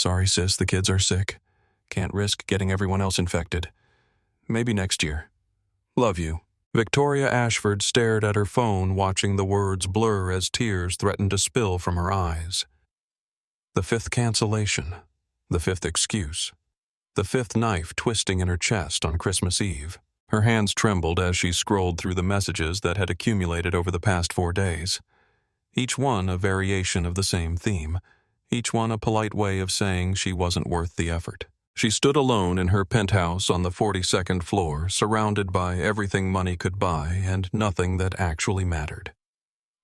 Sorry, sis, the kids are sick. Can't risk getting everyone else infected. Maybe next year. Love you. Victoria Ashford stared at her phone, watching the words blur as tears threatened to spill from her eyes. The fifth cancellation. The fifth excuse. The fifth knife twisting in her chest on Christmas Eve. Her hands trembled as she scrolled through the messages that had accumulated over the past 4 days. Each one a variation of the same theme. Each one a polite way of saying she wasn't worth the effort. She stood alone in her penthouse on the 42nd floor, surrounded by everything money could buy and nothing that actually mattered.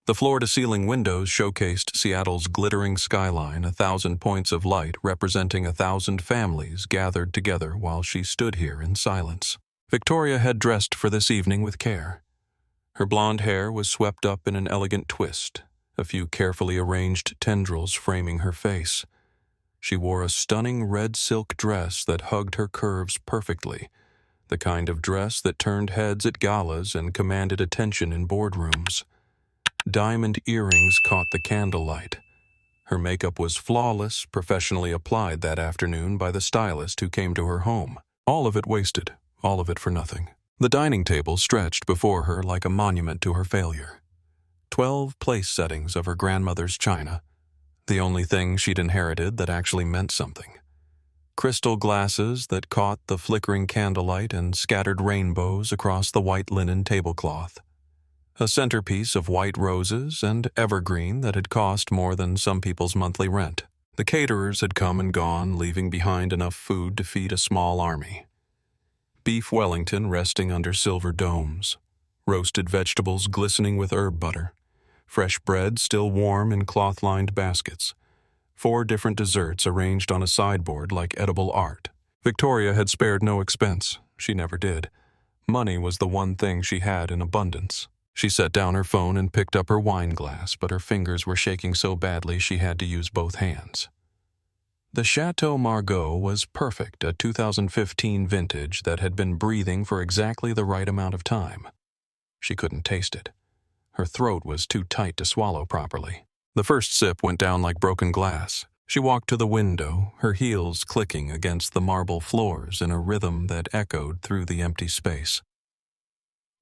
The floor-to-ceiling windows showcased Seattle's glittering skyline, 1,000 points of light representing 1,000 families gathered together while she stood here in silence. Victoria had dressed for this evening with care. Her blonde hair was swept up in an elegant twist, a few carefully arranged tendrils framing her face. She wore a stunning red silk dress that hugged her curves perfectly, the kind of dress that turned heads at galas and commanded attention in boardrooms. Diamond earrings caught the candlelight. Her makeup was flawless, professionally applied that afternoon by the stylist who came to her home. All of it wasted, all of it for nothing. The dining table stretched before her like a monument to her failure. 12 place settings of her grandmother's china, the only thing she'd inherited that actually meant something. Crystal glasses that caught the flickering candlelight and scattered rainbows across the white linen tablecloth. A centerpiece of white roses and evergreen that had cost more than some people's monthly rent. The caterers had come and gone, leaving behind enough food to feed a small army. Beef Wellington resting under silver domes. Roasted vegetables glistening with herb butter. Fresh bread still warm in cloth-lined baskets. 4 different desserts arranged on a sideboard like edible art. Victoria had spared no expense. She never did. Money was the one thing she had in abundance. She set down her phone and picked up her wine glass, but her fingers were shaking so badly she had to use both hands. The Chateau Margaux was perfect, a 2015 vintage that had been breathing for exactly the right amount of time. She couldn't taste it. Her throat was too tight to swallow properly. The first sip went down like broken glass. She walked to the window, her heels clicking against the marble floors in a rhythm that echoed through the empty space.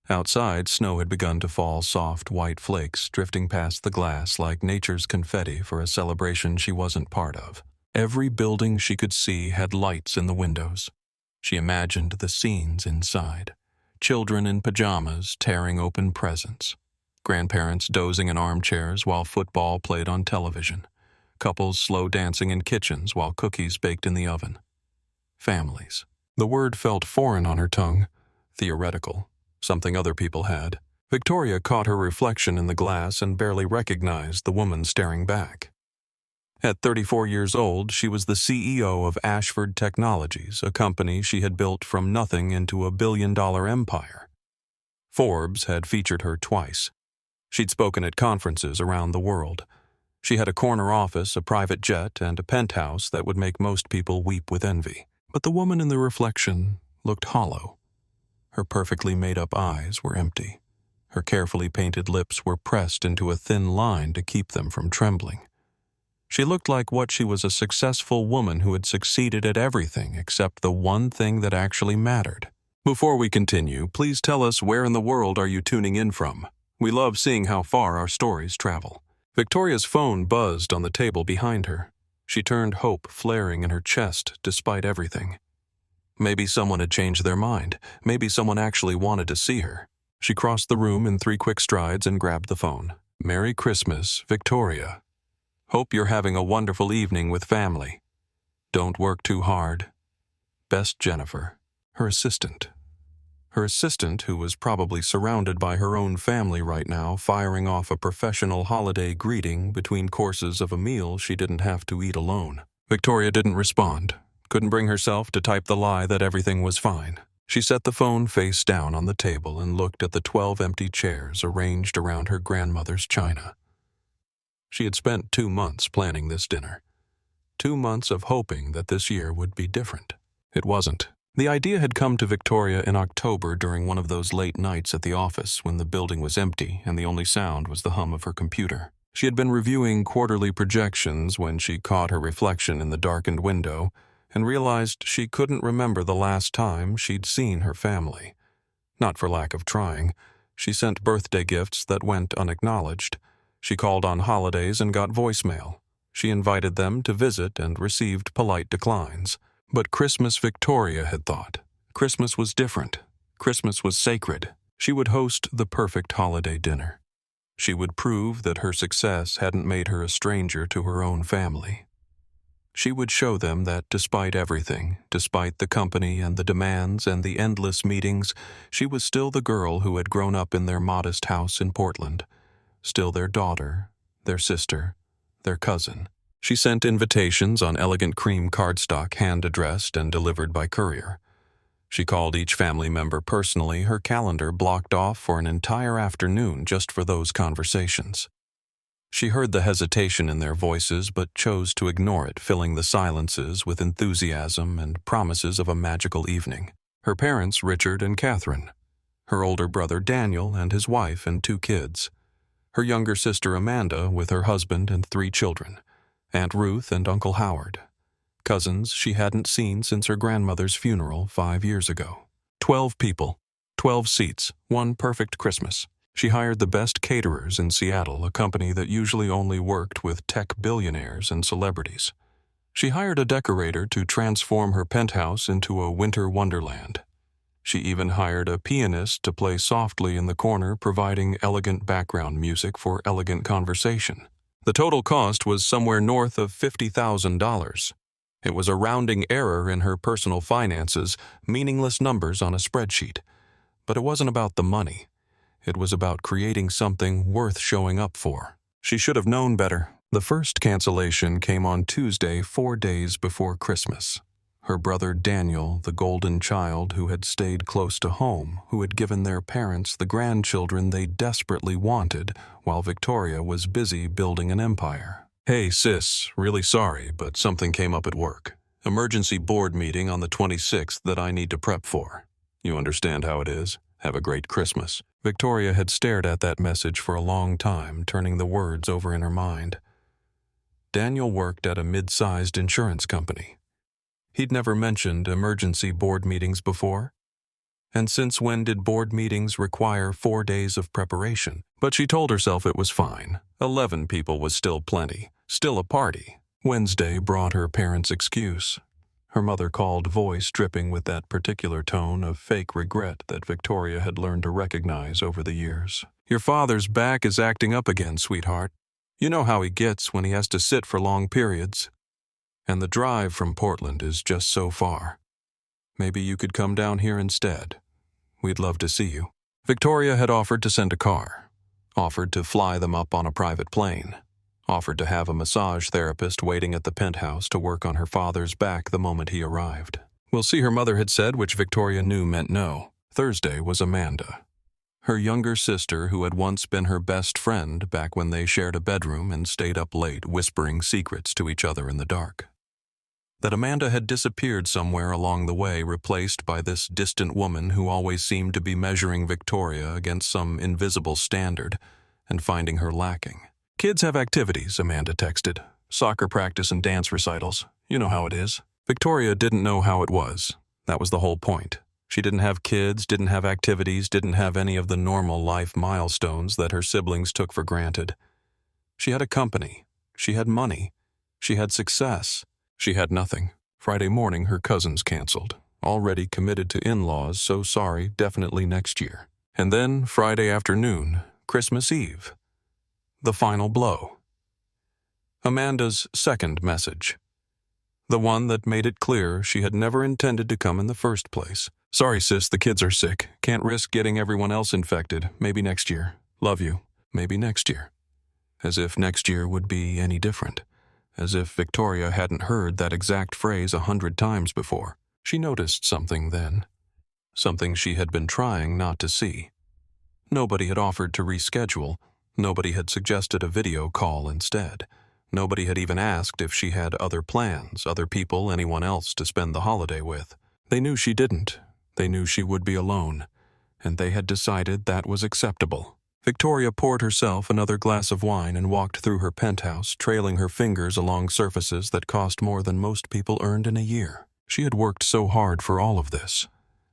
Outside, snow had begun to fall, soft white flakes drifting past the glass like nature's confetti for a celebration she wasn't part of. Every building she could see had lights in the windows. She imagined the scenes inside. Children in pajamas tearing open presents. Grandparents dozing in armchairs while football played on television. Couples slow dancing in kitchens while cookies baked in the oven. Families. The word felt foreign on her tongue. Theoretical. Something other people had. Victoria caught her reflection in the glass and barely recognized the woman staring back. At 34 years old, she was the CEO of Ashford Technologies, a company she had built from nothing into a billion-dollar empire. Forbes had featured her twice. She'd spoken at conferences around the world. She had a corner office, a private jet, and a penthouse that would make most people weep with envy. But the woman in the reflection looked hollow. Her perfectly made-up eyes were empty. Her carefully painted lips were pressed into a thin line to keep them from trembling. She looked like what she was, a successful woman who had succeeded at everything except the one thing that actually mattered. Before we continue, please tell us where in the world are you tuning in from? We love seeing how far our stories travel. Victoria's phone buzzed on the table behind her. She turned, hope flaring in her chest despite everything. Maybe someone had changed their mind. Maybe someone actually wanted to see her. She crossed the room in 3 quick strides and grabbed the phone. Merry Christmas, Victoria. Hope you're having a wonderful evening with family. Don't work too hard. Best, Jennifer. Her assistant. Her assistant, who was probably surrounded by her own family right now, firing off a professional holiday greeting between courses of a meal she didn't have to eat alone. Victoria didn't respond. Couldn't bring herself to type the lie that everything was fine. She set the phone face down on the table and looked at the 12 empty chairs arranged around her grandmother's china. She had spent 2 months planning this dinner. 2 months of hoping that this year would be different. It wasn't. The idea had come to Victoria in October during one of those late nights at the office when the building was empty and the only sound was the hum of her computer. She had been reviewing quarterly projections when she caught her reflection in the darkened window and realized she couldn't remember the last time she'd seen her family. Not for lack of trying. She sent birthday gifts that went unacknowledged. She called on holidays and got voicemail. She invited them to visit and received polite declines. But Christmas, Victoria had thought. Christmas was different. Christmas was sacred. She would host the perfect holiday dinner. She would prove that her success hadn't made her a stranger to her own family. She would show them that despite everything, despite the company and the demands and the endless meetings, she was still the girl who had grown up in their modest house in Portland, still their daughter, their sister, their cousin. She sent invitations on elegant cream cardstock hand-addressed and delivered by courier. She called each family member personally, her calendar blocked off for an entire afternoon just for those conversations. She heard the hesitation in their voices but chose to ignore it, filling the silences with enthusiasm and promises of a magical evening. Her parents, Richard and Catherine. Her older brother, Daniel, and his wife and 2 kids. Her younger sister, Amanda, with her husband and 3 children. Aunt Ruth and Uncle Howard. Cousins she hadn't seen since her grandmother's funeral 5 years ago. 12 people, 12 seats, one perfect Christmas. She hired the best caterers in Seattle, a company that usually only worked with tech billionaires and celebrities. She hired a decorator to transform her penthouse into a winter wonderland. She even hired a pianist to play softly in the corner, providing elegant background music for elegant conversation. The total cost was somewhere north of $50,000. It was a rounding error in her personal finances, meaningless numbers on a spreadsheet. But it wasn't about the money. It was about creating something worth showing up for. She should have known better. The first cancellation came on Tuesday, 4 days before Christmas. Her brother Daniel, the golden child who had stayed close to home, who had given their parents the grandchildren they desperately wanted, while Victoria was busy building an empire. "Hey, sis, really sorry, but something came up at work. Emergency board meeting on the 26th that I need to prep for. You understand how it is. Have a great Christmas." Victoria had stared at that message for a long time, turning the words over in her mind. Daniel worked at a mid-sized insurance company. He'd never mentioned emergency board meetings before. And since when did board meetings require 4 days of preparation? But she told herself it was fine. 11 people was still plenty, still a party. Wednesday brought her parents' excuse. Her mother called, voice dripping with that particular tone of fake regret that Victoria had learned to recognize over the years. "Your father's back is acting up again, sweetheart. You know how he gets when he has to sit for long periods. And the drive from Portland is just so far. Maybe you could come down here instead. We'd love to see you." Victoria had offered to send a car, offered to fly them up on a private plane, offered to have a massage therapist waiting at the penthouse to work on her father's back the moment he arrived. "We'll see," her mother had said, which Victoria knew meant no. Thursday was Amanda, her younger sister who had once been her best friend back when they shared a bedroom and stayed up late whispering secrets to each other in the dark. That Amanda had disappeared somewhere along the way, replaced by this distant woman who always seemed to be measuring Victoria against some invisible standard and finding her lacking. "Kids have activities," Amanda texted. "Soccer practice and dance recitals. You know how it is." Victoria didn't know how it was. That was the whole point. She didn't have kids, didn't have activities, didn't have any of the normal life milestones that her siblings took for granted. She had a company. She had money. She had success. She had nothing. Friday morning, her cousins canceled. Already committed to in-laws, so sorry, definitely next year. And then, Friday afternoon, Christmas Eve. The final blow. Amanda's second message. The one that made it clear she had never intended to come in the first place. "Sorry, sis, the kids are sick. Can't risk getting everyone else infected. Maybe next year. Love you. Maybe next year." As if next year would be any different. As if Victoria hadn't heard that exact phrase 100 times before. She noticed something then. Something she had been trying not to see. Nobody had offered to reschedule. Nobody had suggested a video call instead. Nobody had even asked if she had other plans, other people, anyone else to spend the holiday with. They knew she didn't. They knew she would be alone. And they had decided that was acceptable. Victoria poured herself another glass of wine and walked through her penthouse, trailing her fingers along surfaces that cost more than most people earned in a year. She had worked so hard for all of this,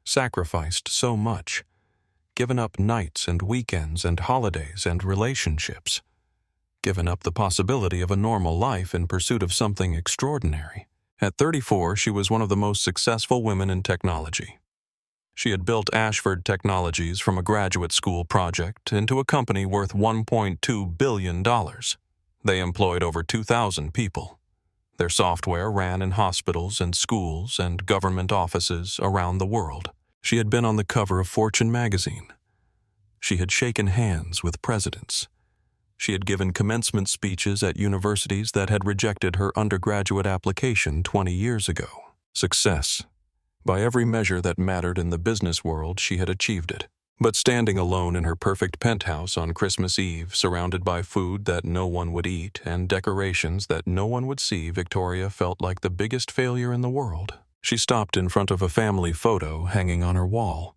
sacrificed so much, given up nights and weekends and holidays and relationships, given up the possibility of a normal life in pursuit of something extraordinary. At 34, she was one of the most successful women in technology. She had built Ashford Technologies from a graduate school project into a company worth $1.2 billion. They employed over 2,000 people. Their software ran in hospitals and schools and government offices around the world. She had been on the cover of Fortune magazine. She had shaken hands with presidents. She had given commencement speeches at universities that had rejected her undergraduate application 20 years ago. Success. By every measure that mattered in the business world, she had achieved it. But standing alone in her perfect penthouse on Christmas Eve, surrounded by food that no one would eat and decorations that no one would see, Victoria felt like the biggest failure in the world. She stopped in front of a family photo hanging on her wall.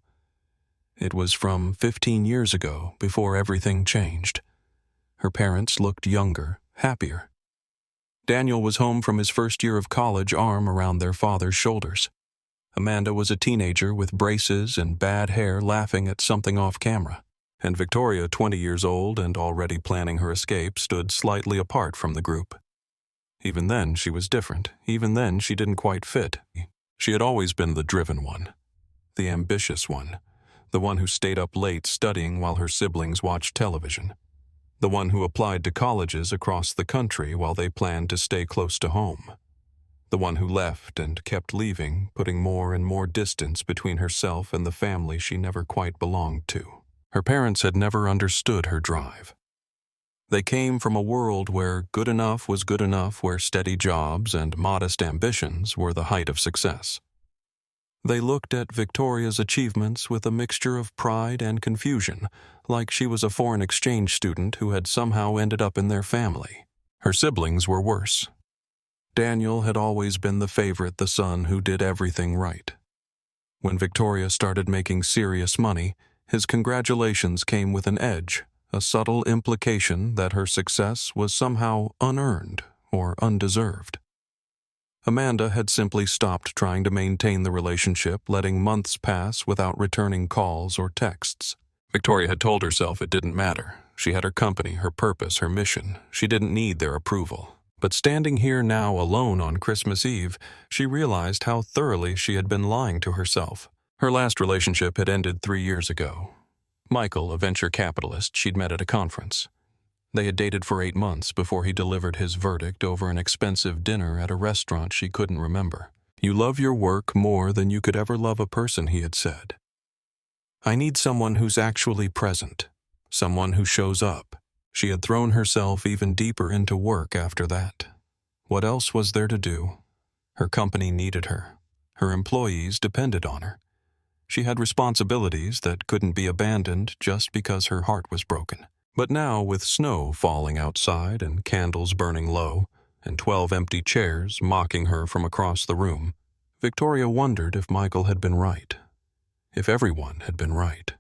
It was from 15 years ago, before everything changed. Her parents looked younger, happier. Daniel was home from his first year of college, arm around their father's shoulders. Amanda was a teenager with braces and bad hair, laughing at something off camera. And Victoria, 20 years old and already planning her escape, stood slightly apart from the group. Even then, she was different. Even then, she didn't quite fit. She had always been the driven one, the ambitious one, the one who stayed up late studying while her siblings watched television, the one who applied to colleges across the country while they planned to stay close to home. The one who left and kept leaving, putting more and more distance between herself and the family she never quite belonged to. Her parents had never understood her drive. They came from a world where good enough was good enough, where steady jobs and modest ambitions were the height of success. They looked at Victoria's achievements with a mixture of pride and confusion, like she was a foreign exchange student who had somehow ended up in their family. Her siblings were worse. Daniel had always been the favorite, the son who did everything right. When Victoria started making serious money, his congratulations came with an edge, a subtle implication that her success was somehow unearned or undeserved. Amanda had simply stopped trying to maintain the relationship, letting months pass without returning calls or texts. Victoria had told herself it didn't matter. She had her company, her purpose, her mission. She didn't need their approval. But standing here now alone on Christmas Eve, she realized how thoroughly she had been lying to herself. Her last relationship had ended 3 years ago. Michael, a venture capitalist she'd met at a conference. They had dated for 8 months before he delivered his verdict over an expensive dinner at a restaurant she couldn't remember. "You love your work more than you could ever love a person," he had said. "I need someone who's actually present, someone who shows up." She had thrown herself even deeper into work after that. What else was there to do? Her company needed her. Her employees depended on her. She had responsibilities that couldn't be abandoned just because her heart was broken. But now, with snow falling outside and candles burning low, and 12 empty chairs mocking her from across the room, Victoria wondered if Michael had been right. If everyone had been right.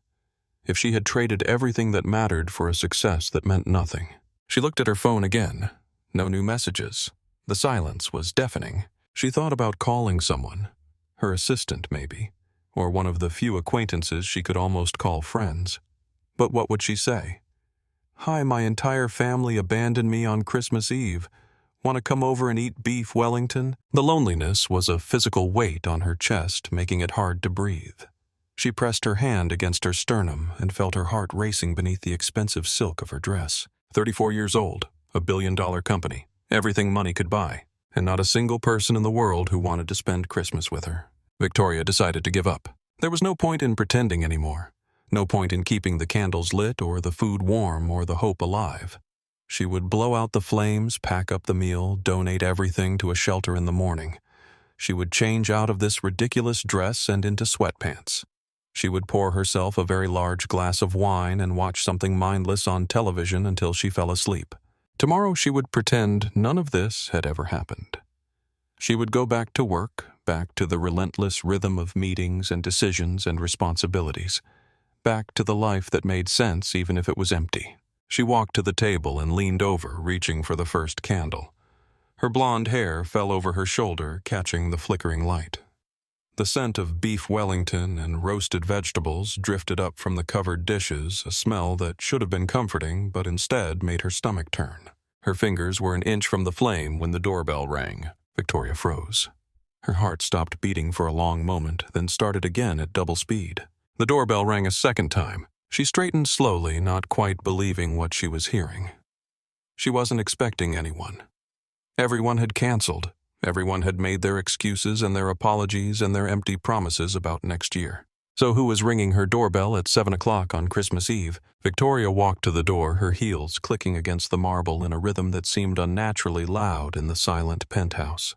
If she had traded everything that mattered for a success that meant nothing. She looked at her phone again. No new messages. The silence was deafening. She thought about calling someone. Her assistant, maybe. Or one of the few acquaintances she could almost call friends. But what would she say? "Hi, my entire family abandoned me on Christmas Eve. Want to come over and eat beef Wellington?" The loneliness was a physical weight on her chest, making it hard to breathe. She pressed her hand against her sternum and felt her heart racing beneath the expensive silk of her dress. 34 years old, a billion-dollar company, everything money could buy, and not a single person in the world who wanted to spend Christmas with her. Victoria decided to give up. There was no point in pretending anymore. No point in keeping the candles lit or the food warm or the hope alive. She would blow out the flames, pack up the meal, donate everything to a shelter in the morning. She would change out of this ridiculous dress and into sweatpants. She would pour herself a very large glass of wine and watch something mindless on television until she fell asleep. Tomorrow she would pretend none of this had ever happened. She would go back to work, back to the relentless rhythm of meetings and decisions and responsibilities, back to the life that made sense even if it was empty. She walked to the table and leaned over, reaching for the first candle. Her blonde hair fell over her shoulder, catching the flickering light. The scent of beef Wellington and roasted vegetables drifted up from the covered dishes, a smell that should have been comforting but instead made her stomach turn. Her fingers were an inch from the flame when the doorbell rang. Victoria froze. Her heart stopped beating for a long moment, then started again at double speed. The doorbell rang a second time. She straightened slowly, not quite believing what she was hearing. She wasn't expecting anyone. Everyone had canceled. Everyone had made their excuses and their apologies and their empty promises about next year. So who was ringing her doorbell at 7 o'clock on Christmas Eve? Victoria walked to the door, her heels clicking against the marble in a rhythm that seemed unnaturally loud in the silent penthouse.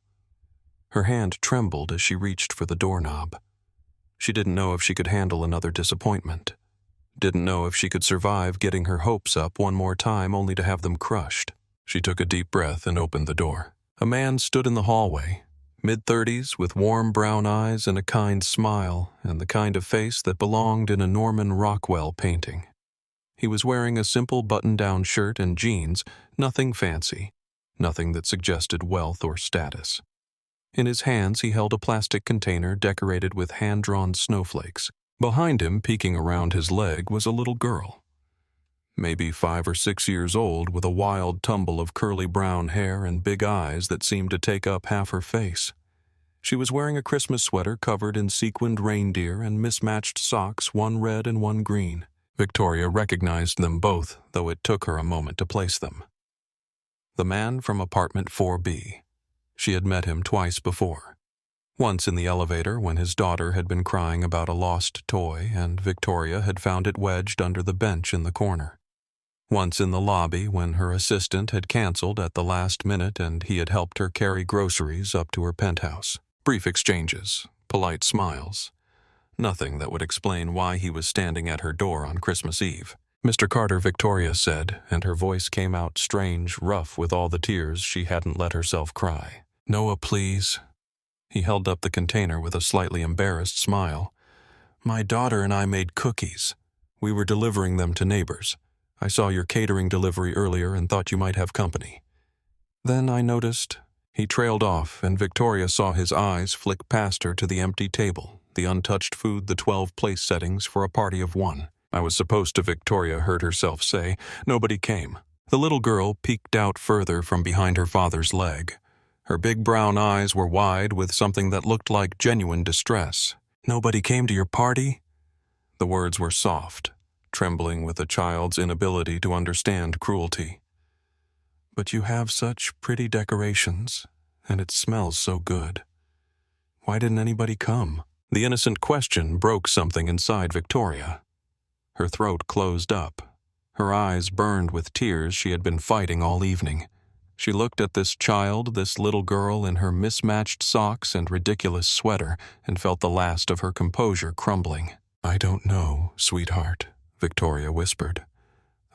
Her hand trembled as she reached for the doorknob. She didn't know if she could handle another disappointment. Didn't know if she could survive getting her hopes up one more time only to have them crushed. She took a deep breath and opened the door. A man stood in the hallway, mid-30s, with warm brown eyes and a kind smile, and the kind of face that belonged in a Norman Rockwell painting. He was wearing a simple button-down shirt and jeans, nothing fancy, nothing that suggested wealth or status. In his hands he held a plastic container decorated with hand-drawn snowflakes. Behind him, peeking around his leg, was a little girl. Maybe 5 or 6 years old, with a wild tumble of curly brown hair and big eyes that seemed to take up half her face. She was wearing a Christmas sweater covered in sequined reindeer and mismatched socks, one red and one green. Victoria recognized them both, though it took her a moment to place them. The man from apartment 4B. She had met him twice before. Once in the elevator when his daughter had been crying about a lost toy and Victoria had found it wedged under the bench in the corner. Once in the lobby when her assistant had canceled at the last minute and he had helped her carry groceries up to her penthouse. Brief exchanges, polite smiles. Nothing that would explain why he was standing at her door on Christmas Eve. "Mr. Carter," Victoria said, and her voice came out strange, rough with all the tears she hadn't let herself cry. "Noah, please." He held up the container with a slightly embarrassed smile. "My daughter and I made cookies. We were delivering them to neighbors. I saw your catering delivery earlier and thought you might have company. Then I noticed..." He trailed off, and Victoria saw his eyes flick past her to the empty table, the untouched food, the 12 place settings for a party of 1. "I was supposed to," Victoria heard herself say. Nobody came. The little girl peeked out further from behind her father's leg. Her big brown eyes were wide with something that looked like genuine distress. "Nobody came to your party?" The words were soft, trembling with a child's inability to understand cruelty. "But you have such pretty decorations, and it smells so good. Why didn't anybody come?" The innocent question broke something inside Victoria. Her throat closed up. Her eyes burned with tears she had been fighting all evening. She looked at this child, this little girl in her mismatched socks and ridiculous sweater, and felt the last of her composure crumbling. "I don't know, sweetheart," Victoria whispered.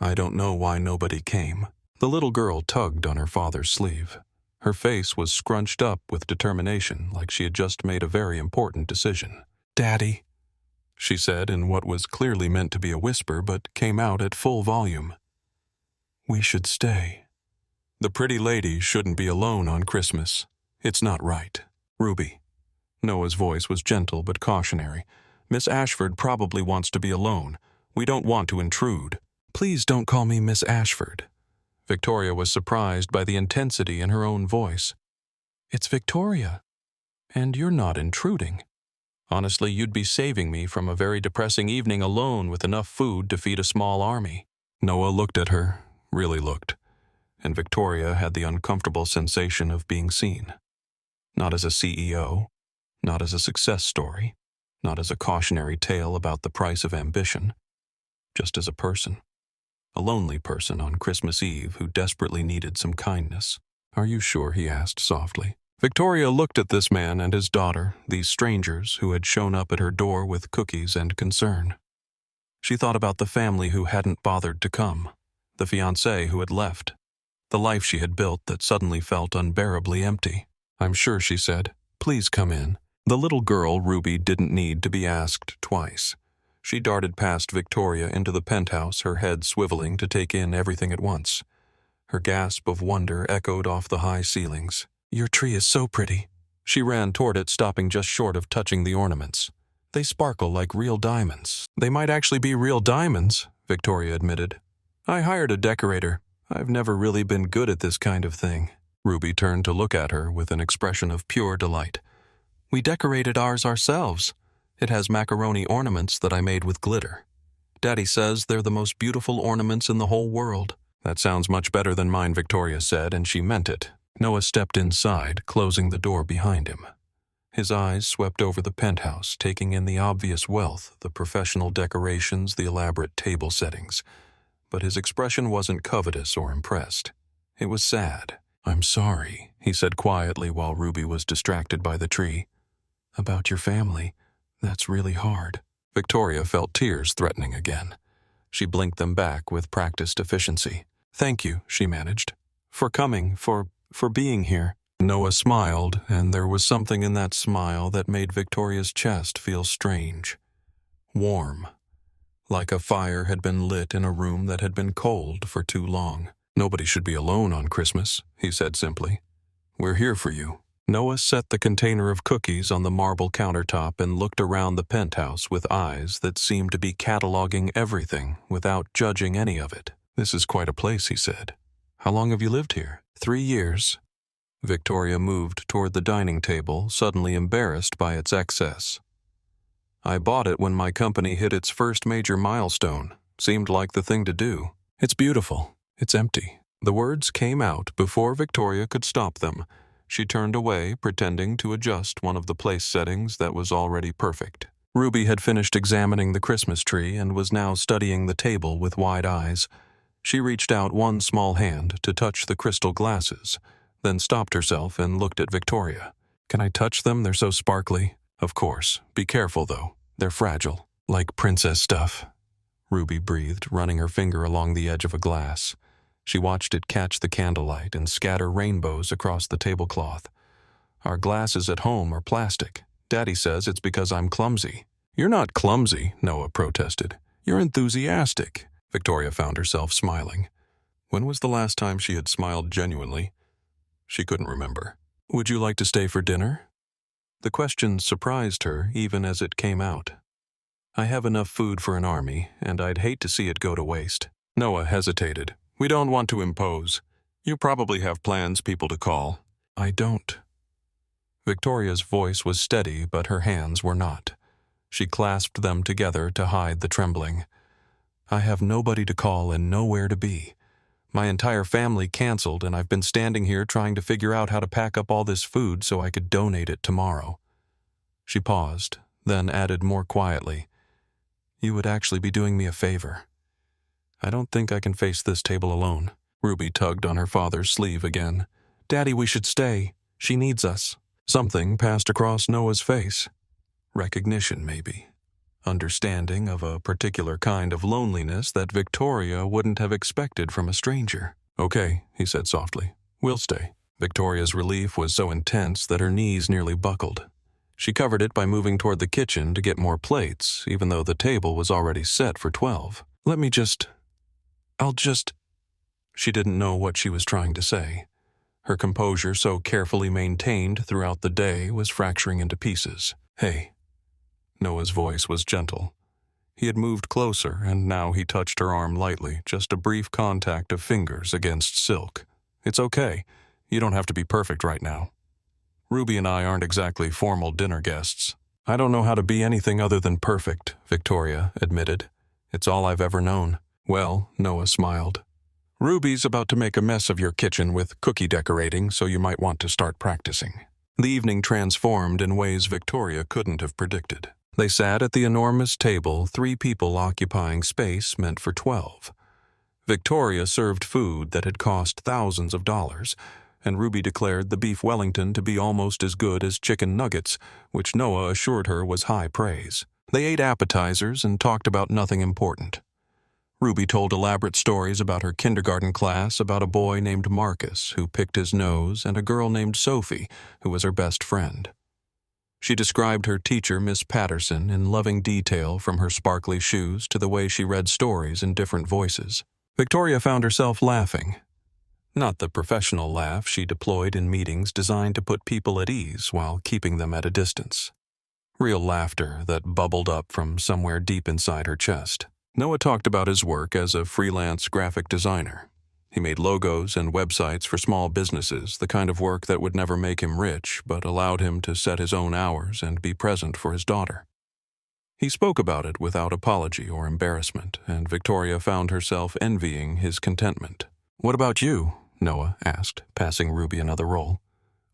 "I don't know why nobody came." The little girl tugged on her father's sleeve. Her face was scrunched up with determination, like she had just made a very important decision. "Daddy," she said in what was clearly meant to be a whisper but came out at full volume. "We should stay. The pretty lady shouldn't be alone on Christmas. It's not right. Ruby." Noah's voice was gentle but cautionary. "Miss Ashford probably wants to be alone. We don't want to intrude." "Please don't call me Miss Ashford." Victoria was surprised by the intensity in her own voice. "It's Victoria, and you're not intruding. Honestly, you'd be saving me from a very depressing evening alone with enough food to feed a small army." Noah looked at her, really looked, and Victoria had the uncomfortable sensation of being seen. Not as a CEO, not as a success story, not as a cautionary tale about the price of ambition, just as a person. A lonely person on Christmas Eve who desperately needed some kindness. "Are you sure?" he asked softly. Victoria looked at this man and his daughter, these strangers who had shown up at her door with cookies and concern. She thought about the family who hadn't bothered to come, the fiancé who had left, the life she had built that suddenly felt unbearably empty. "I'm sure," she said. "Please come in." The little girl, Ruby, didn't need to be asked twice. She darted past Victoria into the penthouse, her head swiveling to take in everything at once. Her gasp of wonder echoed off the high ceilings. "Your tree is so pretty." She ran toward it, stopping just short of touching the ornaments. "They sparkle like real diamonds." "They might actually be real diamonds," Victoria admitted. "I hired a decorator. I've never really been good at this kind of thing." Ruby turned to look at her with an expression of pure delight. "We decorated ours ourselves. It has macaroni ornaments that I made with glitter. Daddy says they're the most beautiful ornaments in the whole world." "That sounds much better than mine," Victoria said, and she meant it. Noah stepped inside, closing the door behind him. His eyes swept over the penthouse, taking in the obvious wealth, the professional decorations, the elaborate table settings. But his expression wasn't covetous or impressed. It was sad. "I'm sorry," he said quietly while Ruby was distracted by the tree. "About your family. That's really hard." Victoria felt tears threatening again. She blinked them back with practiced efficiency. "Thank you," she managed. "For coming, for being here." Noah smiled, and there was something in that smile that made Victoria's chest feel strange. Warm. Like a fire had been lit in a room that had been cold for too long. "Nobody should be alone on Christmas," he said simply. "We're here for you." Noah set the container of cookies on the marble countertop and looked around the penthouse with eyes that seemed to be cataloging everything without judging any of it. "This is quite a place," he said. "How long have you lived here?" 3 years. Victoria moved toward the dining table, suddenly embarrassed by its excess. "I bought it when my company hit its first major milestone. Seemed like the thing to do." "It's beautiful. It's empty." The words came out before Victoria could stop them. She turned away, pretending to adjust one of the place settings that was already perfect. Ruby had finished examining the Christmas tree and was now studying the table with wide eyes. She reached out one small hand to touch the crystal glasses, then stopped herself and looked at Victoria. "Can I touch them? They're so sparkly." "Of course. Be careful, though. They're fragile. Like princess stuff." Ruby breathed, running her finger along the edge of a glass. She watched it catch the candlelight and scatter rainbows across the tablecloth. "Our glasses at home are plastic. Daddy says it's because I'm clumsy." "You're not clumsy," Noah protested. "You're enthusiastic." Victoria found herself smiling. When was the last time she had smiled genuinely? She couldn't remember. "Would you like to stay for dinner?" The question surprised her even as it came out. "I have enough food for an army, and I'd hate to see it go to waste." Noah hesitated. "We don't want to impose. You probably have plans, people to call." "I don't." Victoria's voice was steady, but her hands were not. She clasped them together to hide the trembling. "I have nobody to call and nowhere to be. My entire family canceled, and I've been standing here trying to figure out how to pack up all this food so I could donate it tomorrow." She paused, then added more quietly, "You would actually be doing me a favor. I don't think I can face this table alone." Ruby tugged on her father's sleeve again. "Daddy, we should stay. She needs us." Something passed across Noah's face. Recognition, maybe. Understanding of a particular kind of loneliness that Victoria wouldn't have expected from a stranger. "Okay," he said softly. "We'll stay." Victoria's relief was so intense that her knees nearly buckled. She covered it by moving toward the kitchen to get more plates, even though the table was already set for 12. I'll just... She didn't know what she was trying to say. Her composure, so carefully maintained throughout the day, was fracturing into pieces. "Hey." Noah's voice was gentle. He had moved closer, and now he touched her arm lightly, just a brief contact of fingers against silk. "It's okay. You don't have to be perfect right now. Ruby and I aren't exactly formal dinner guests." "I don't know how to be anything other than perfect," Victoria admitted. "It's all I've ever known." "Well," Noah smiled. "Ruby's about to make a mess of your kitchen with cookie decorating, so you might want to start practicing." The evening transformed in ways Victoria couldn't have predicted. They sat at the enormous table, 3 people occupying space meant for 12. Victoria served food that had cost thousands of dollars, and Ruby declared the beef Wellington to be almost as good as chicken nuggets, which Noah assured her was high praise. They ate appetizers and talked about nothing important. Ruby told elaborate stories about her kindergarten class, about a boy named Marcus who picked his nose, and a girl named Sophie who was her best friend. She described her teacher, Miss Patterson, in loving detail, from her sparkly shoes to the way she read stories in different voices. Victoria found herself laughing. Not the professional laugh she deployed in meetings designed to put people at ease while keeping them at a distance. Real laughter that bubbled up from somewhere deep inside her chest. Noah talked about his work as a freelance graphic designer. He made logos and websites for small businesses, the kind of work that would never make him rich, but allowed him to set his own hours and be present for his daughter. He spoke about it without apology or embarrassment, and Victoria found herself envying his contentment. "What about you?" Noah asked, passing Ruby another roll.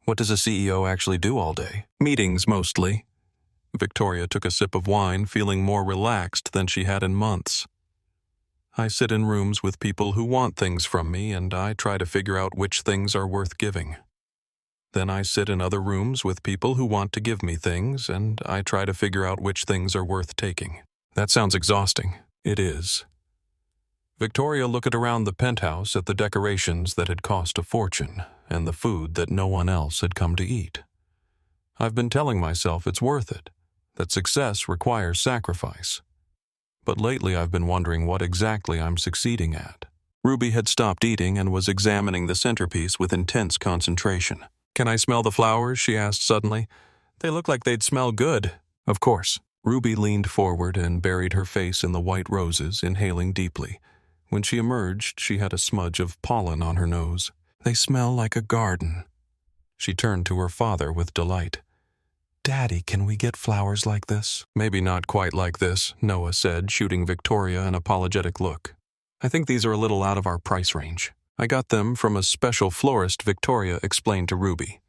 "What does a CEO actually do all day?" "Meetings, mostly." Victoria took a sip of wine, feeling more relaxed than she had in months. "I sit in rooms with people who want things from me, and I try to figure out which things are worth giving. Then I sit in other rooms with people who want to give me things, and I try to figure out which things are worth taking." "That sounds exhausting." "It is." Victoria looked around the penthouse at the decorations that had cost a fortune and the food that no one else had come to eat. "I've been telling myself it's worth it, that success requires sacrifice. But lately I've been wondering what exactly I'm succeeding at." Ruby had stopped eating and was examining the centerpiece with intense concentration. "Can I smell the flowers?" she asked suddenly. "They look like they'd smell good." "Of course." Ruby leaned forward and buried her face in the white roses, inhaling deeply. When she emerged, she had a smudge of pollen on her nose. "They smell like a garden." She turned to her father with delight. "Daddy, can we get flowers like this?" "Maybe not quite like this," Noah said, shooting Victoria an apologetic look. "I think these are a little out of our price range. I got them from a special florist," Victoria explained to Ruby.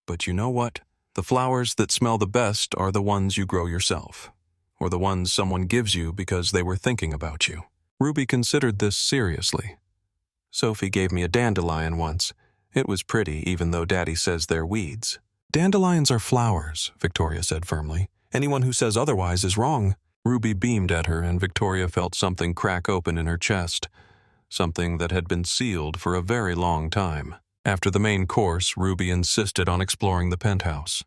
"But you know what? The flowers that smell the best are the ones you grow yourself, or the ones someone gives you because they were thinking about you." Ruby considered this seriously. "Sophie gave me a dandelion once. It was pretty, even though Daddy says they're weeds." "Dandelions are flowers," Victoria said firmly. "Anyone who says otherwise is wrong." Ruby beamed at her, and Victoria felt something crack open in her chest, something that had been sealed for a very long time. After the main course, Ruby insisted on exploring the penthouse.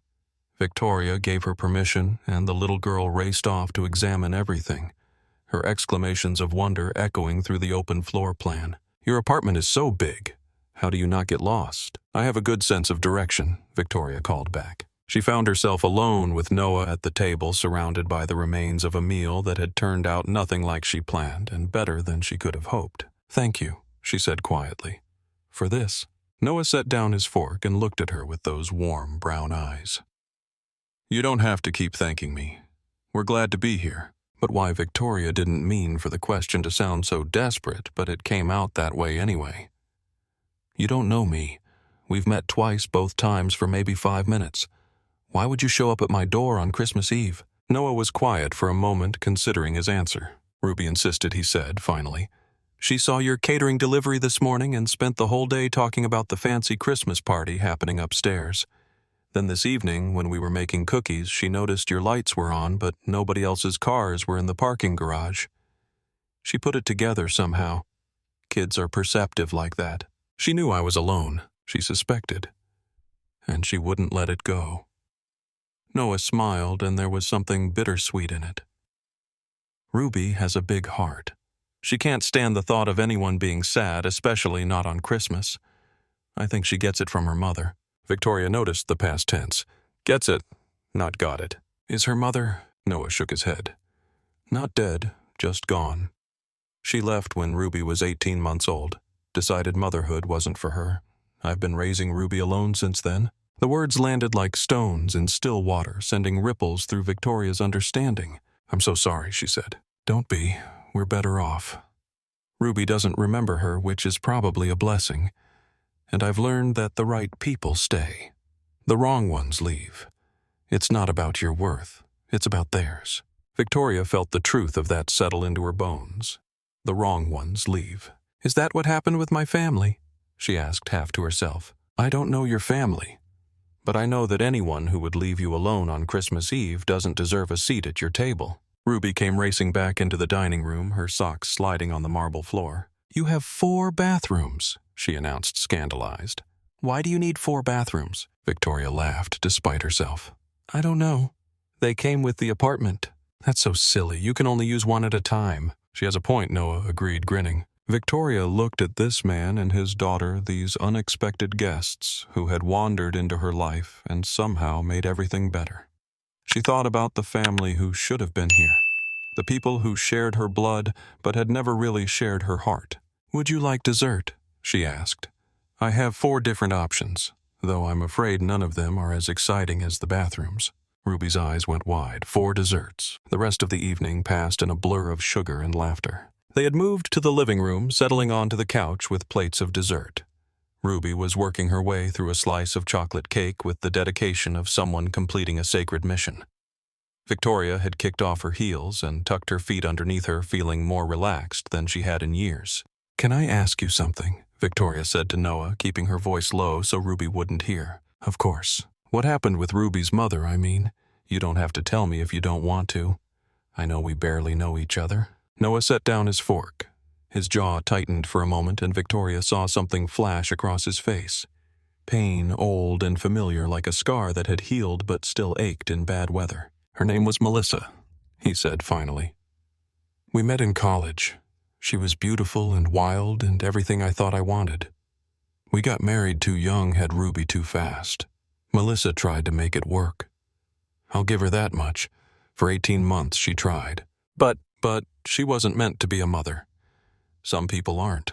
Victoria gave her permission, and the little girl raced off to examine everything, her exclamations of wonder echoing through the open floor plan. "Your apartment is so big. How do you not get lost?" "I have a good sense of direction," Victoria called back. She found herself alone with Noah at the table, surrounded by the remains of a meal that had turned out nothing like she planned and better than she could have hoped. "Thank you," she said quietly. "For this." Noah set down his fork and looked at her with those warm brown eyes. "You don't have to keep thanking me. We're glad to be here." But why Victoria didn't mean for the question to sound so desperate, but it came out that way anyway. "You don't know me. We've met twice, both times for maybe 5 minutes. Why would you show up at my door on Christmas Eve?" Noah was quiet for a moment, considering his answer. "Ruby insisted," he said, finally. "She saw your catering delivery this morning and spent the whole day talking about the fancy Christmas party happening upstairs. Then this evening, when we were making cookies, she noticed your lights were on, but nobody else's cars were in the parking garage. She put it together somehow. Kids are perceptive like that. She knew I was alone, she suspected, and she wouldn't let it go." Noah smiled, and there was something bittersweet in it. "Ruby has a big heart. She can't stand the thought of anyone being sad, especially not on Christmas. I think she gets it from her mother." Victoria noticed the past tense. "Gets it, not got it." "Is her mother?" Noah shook his head. "Not dead, just gone. She left when Ruby was 18 months old. Decided motherhood wasn't for her. I've been raising Ruby alone since then." The words landed like stones in still water, sending ripples through Victoria's understanding. "I'm so sorry," she said. "Don't be. We're better off. Ruby doesn't remember her, which is probably a blessing. And I've learned that the right people stay. The wrong ones leave. It's not about your worth. It's about theirs." Victoria felt the truth of that settle into her bones. The wrong ones leave. "Is that what happened with my family?" she asked half to herself. "I don't know your family, but I know that anyone who would leave you alone on Christmas Eve doesn't deserve a seat at your table." Ruby came racing back into the dining room, her socks sliding on the marble floor. "You have 4 bathrooms, she announced, scandalized. "Why do you need 4 bathrooms?" Victoria laughed, despite herself. I don't know. They came with the apartment. That's so silly. You can only use one at a time. She has a point, Noah agreed, grinning. Victoria looked at this man and his daughter, these unexpected guests who had wandered into her life and somehow made everything better. She thought about the family who should have been here, the people who shared her blood but had never really shared her heart. Would you like dessert? She asked. I have 4 different options, though I'm afraid none of them are as exciting as the bathrooms. Ruby's eyes went wide. 4 desserts. The rest of the evening passed in a blur of sugar and laughter. They had moved to the living room, settling onto the couch with plates of dessert. Ruby was working her way through a slice of chocolate cake with the dedication of someone completing a sacred mission. Victoria had kicked off her heels and tucked her feet underneath her, feeling more relaxed than she had in years. Can I ask you something? Victoria said to Noah, keeping her voice low so Ruby wouldn't hear. Of course. What happened with Ruby's mother, I mean? You don't have to tell me if you don't want to. I know we barely know each other. Noah set down his fork. His jaw tightened for a moment and Victoria saw something flash across his face. Pain, old and familiar like a scar that had healed but still ached in bad weather. Her name was Melissa, he said finally. We met in college. She was beautiful and wild and everything I thought I wanted. We got married too young, had Ruby too fast. Melissa tried to make it work. I'll give her that much. For 18 months she tried. But she wasn't meant to be a mother. Some people aren't.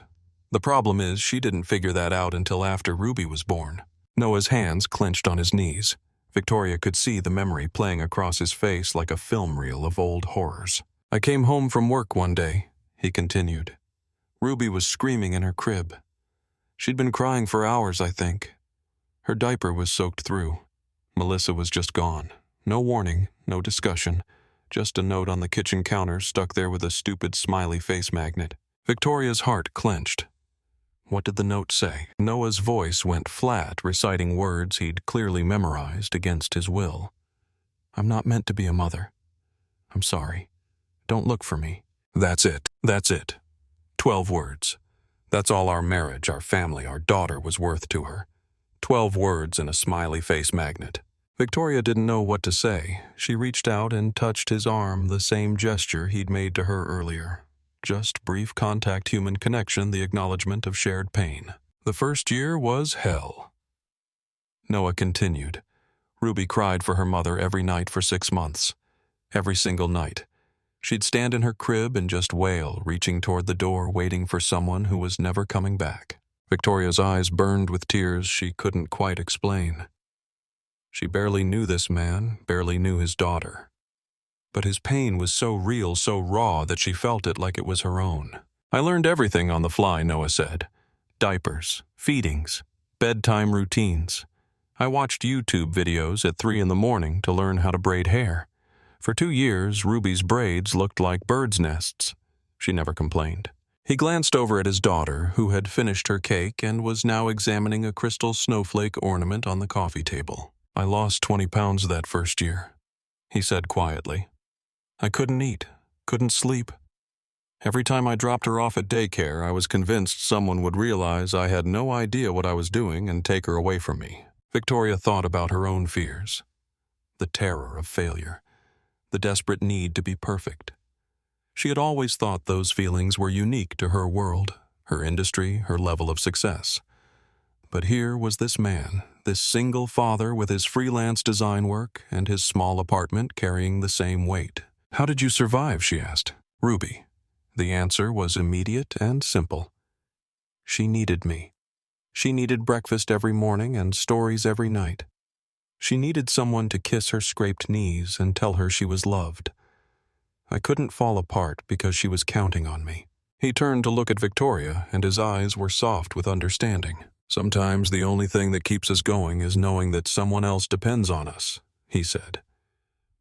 The problem is she didn't figure that out until after Ruby was born. Noah's hands clenched on his knees. Victoria could see the memory playing across his face like a film reel of old horrors. I came home from work one day, he continued. Ruby was screaming in her crib. She'd been crying for hours, I think. Her diaper was soaked through. Melissa was just gone. No warning, no discussion. Just a note on the kitchen counter stuck there with a stupid smiley face magnet. Victoria's heart clenched. What did the note say? Noah's voice went flat, reciting words he'd clearly memorized against his will. I'm not meant to be a mother. I'm sorry. Don't look for me. That's it. 12 words. That's all our marriage, our family, our daughter was worth to her. 12 words in a smiley face magnet. Victoria didn't know what to say. She reached out and touched his arm, the same gesture he'd made to her earlier. Just brief contact, human connection, the acknowledgement of shared pain. The first year was hell. Noah continued. Ruby cried for her mother every night for 6 months. Every single night. She'd stand in her crib and just wail, reaching toward the door, waiting for someone who was never coming back. Victoria's eyes burned with tears she couldn't quite explain. She barely knew this man, barely knew his daughter. But his pain was so real, so raw, that she felt it like it was her own. I learned everything on the fly, Noah said. Diapers, feedings, bedtime routines. I watched YouTube videos at 3 a.m. to learn how to braid hair. For 2 years, Ruby's braids looked like birds' nests. She never complained. He glanced over at his daughter, who had finished her cake and was now examining a crystal snowflake ornament on the coffee table. I lost 20 pounds that first year, he said quietly. I couldn't eat, couldn't sleep. Every time I dropped her off at daycare, I was convinced someone would realize I had no idea what I was doing and take her away from me. Victoria thought about her own fears. The terror of failure. The desperate need to be perfect. She had always thought those feelings were unique to her world, her industry, her level of success. But here was this man, this single father with his freelance design work and his small apartment carrying the same weight. How did you survive, she asked. Ruby. The answer was immediate and simple. She needed me. She needed breakfast every morning and stories every night. She needed someone to kiss her scraped knees and tell her she was loved. I couldn't fall apart because she was counting on me. He turned to look at Victoria, and his eyes were soft with understanding. Sometimes the only thing that keeps us going is knowing that someone else depends on us, he said.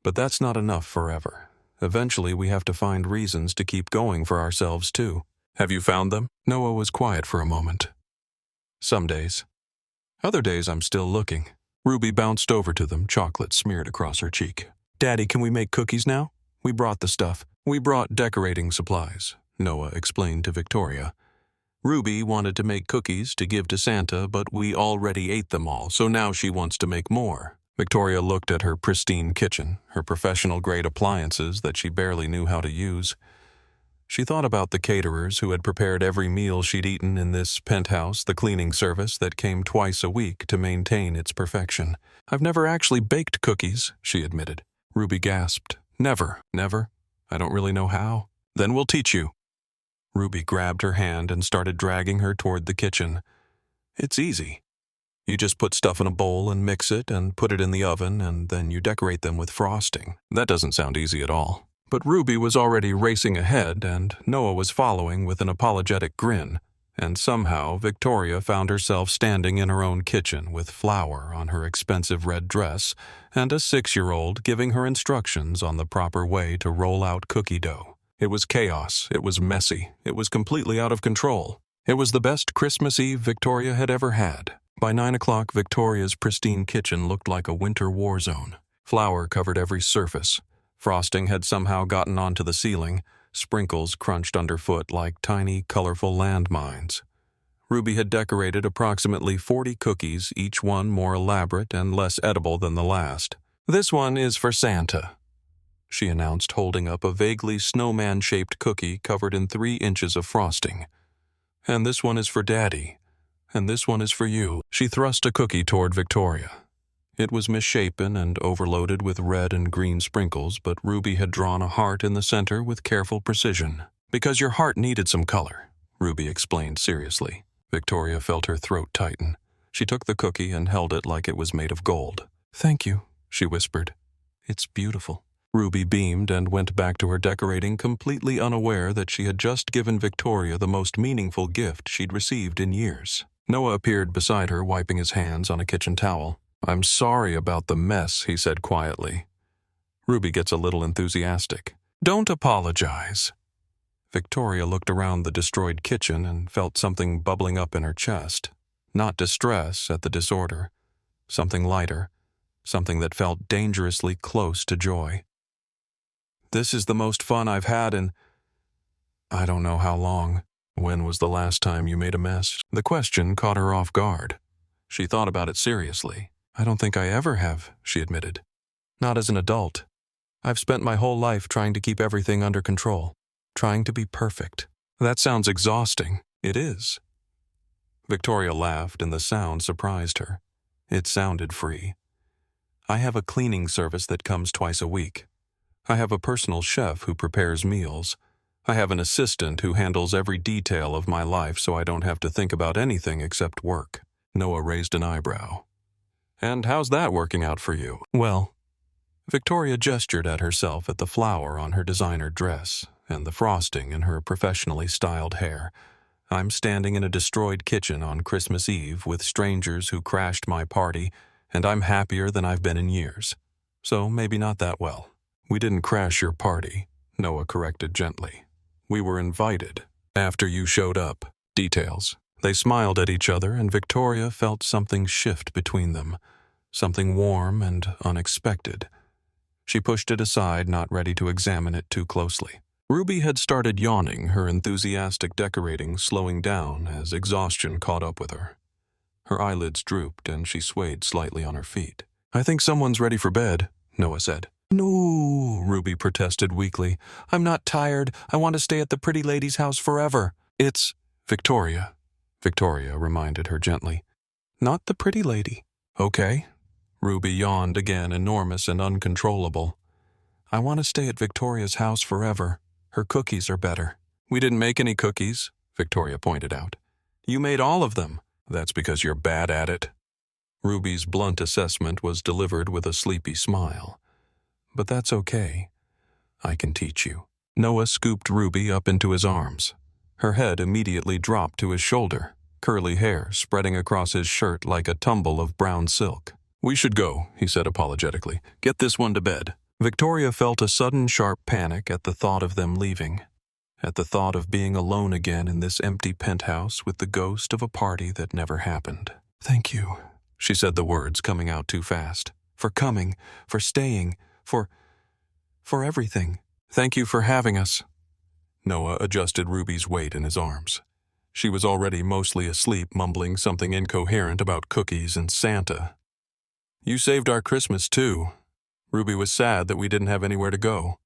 But that's not enough forever. Eventually we have to find reasons to keep going for ourselves too. Have you found them? Noah was quiet for a moment. Some days. Other days I'm still looking. Ruby bounced over to them, chocolate smeared across her cheek. Daddy, can we make cookies now? We brought the stuff. We brought decorating supplies, Noah explained to Victoria. Ruby wanted to make cookies to give to Santa, but we already ate them all, so now she wants to make more. Victoria looked at her pristine kitchen, her professional-grade appliances that she barely knew how to use. She thought about the caterers who had prepared every meal she'd eaten in this penthouse, the cleaning service that came twice a week to maintain its perfection. "I've never actually baked cookies," she admitted. Ruby gasped. "Never, never? I don't really know how." "Then we'll teach you." Ruby grabbed her hand and started dragging her toward the kitchen. "It's easy. You just put stuff in a bowl and mix it and put it in the oven, and then you decorate them with frosting." That doesn't sound easy at all. But Ruby was already racing ahead, and Noah was following with an apologetic grin, and somehow Victoria found herself standing in her own kitchen with flour on her expensive red dress and a 6-year-old giving her instructions on the proper way to roll out cookie dough. It was chaos, it was messy, it was completely out of control. It was the best Christmas Eve Victoria had ever had. By 9 o'clock, Victoria's pristine kitchen looked like a winter war zone. Flour covered every surface. Frosting had somehow gotten onto the ceiling. Sprinkles crunched underfoot like tiny, colorful landmines. Ruby had decorated approximately 40 cookies, each one more elaborate and less edible than the last. "This one is for Santa," she announced, holding up a vaguely snowman-shaped cookie covered in 3 inches of frosting. "And this one is for Daddy. And this one is for you." She thrust a cookie toward Victoria. It was misshapen and overloaded with red and green sprinkles, but Ruby had drawn a heart in the center with careful precision. "Because your heart needed some color," Ruby explained seriously. Victoria felt her throat tighten. She took the cookie and held it like it was made of gold. "Thank you," she whispered. "It's beautiful." Ruby beamed and went back to her decorating, completely unaware that she had just given Victoria the most meaningful gift she'd received in years. Noah appeared beside her, wiping his hands on a kitchen towel. "I'm sorry about the mess," he said quietly. Ruby gets a little enthusiastic. "Don't apologize." Victoria looked around the destroyed kitchen and felt something bubbling up in her chest. Not distress at the disorder. Something lighter. Something that felt dangerously close to joy. "This is the most fun I've had in I don't know how long." "When was the last time you made a mess?" The question caught her off guard. She thought about it seriously. "I don't think I ever have," she admitted. "Not as an adult. I've spent my whole life trying to keep everything under control, trying to be perfect." "That sounds exhausting." "It is." Victoria laughed, and the sound surprised her. It sounded free. "I have a cleaning service that comes twice a week. I have a personal chef who prepares meals. I have an assistant who handles every detail of my life so I don't have to think about anything except work." Noah raised an eyebrow. "And how's that working out for you?" "Well," Victoria gestured at herself at the flower on her designer dress and the frosting in her professionally styled hair. "I'm standing in a destroyed kitchen on Christmas Eve with strangers who crashed my party, and I'm happier than I've been in years. So maybe not that well." "We didn't crash your party," Noah corrected gently. "We were invited after you showed up." Details. They smiled at each other, and Victoria felt something shift between them, something warm and unexpected. She pushed it aside, not ready to examine it too closely. Ruby had started yawning, her enthusiastic decorating slowing down as exhaustion caught up with her. Her eyelids drooped, and she swayed slightly on her feet. "I think someone's ready for bed," Noah said. "No," Ruby protested weakly. "I'm not tired. I want to stay at the pretty lady's house forever." "It's Victoria," Victoria reminded her gently. "Not the pretty lady." "Okay." Ruby yawned again, enormous and uncontrollable. "I want to stay at Victoria's house forever. Her cookies are better." "We didn't make any cookies," Victoria pointed out. "You made all of them." "That's because you're bad at it." Ruby's blunt assessment was delivered with a sleepy smile. "But that's okay. I can teach you." Noah scooped Ruby up into his arms. Her head immediately dropped to his shoulder, curly hair spreading across his shirt like a tumble of brown silk. "We should go," he said apologetically. "Get this one to bed." Victoria felt a sudden sharp panic at the thought of them leaving, at the thought of being alone again in this empty penthouse with the ghost of a party that never happened. "Thank you," she said, the words coming out too fast. "For coming, for staying, for everything. Thank you for having us." Noah adjusted Ruby's weight in his arms. She was already mostly asleep, mumbling something incoherent about cookies and Santa. You saved our Christmas, too. Ruby was sad that we didn't have anywhere to go.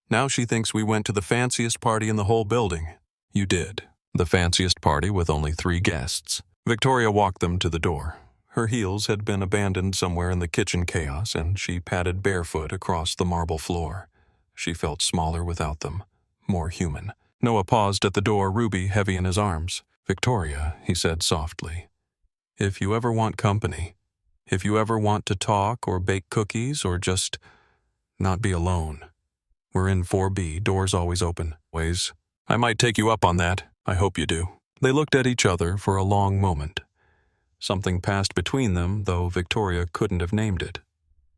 Now she thinks we went to the fanciest party in the whole building. You did. The fanciest party with only 3 guests. Victoria walked them to the door. Her heels had been abandoned somewhere in the kitchen chaos, and she padded barefoot across the marble floor. She felt smaller without them, more human. Noah paused at the door, Ruby heavy in his arms. Victoria, he said softly, if you ever want company, if you ever want to talk or bake cookies or just not be alone, we're in 4B, doors always open. Ways. I might take you up on that. I hope you do. They looked at each other for a long moment. Something passed between them, though Victoria couldn't have named it.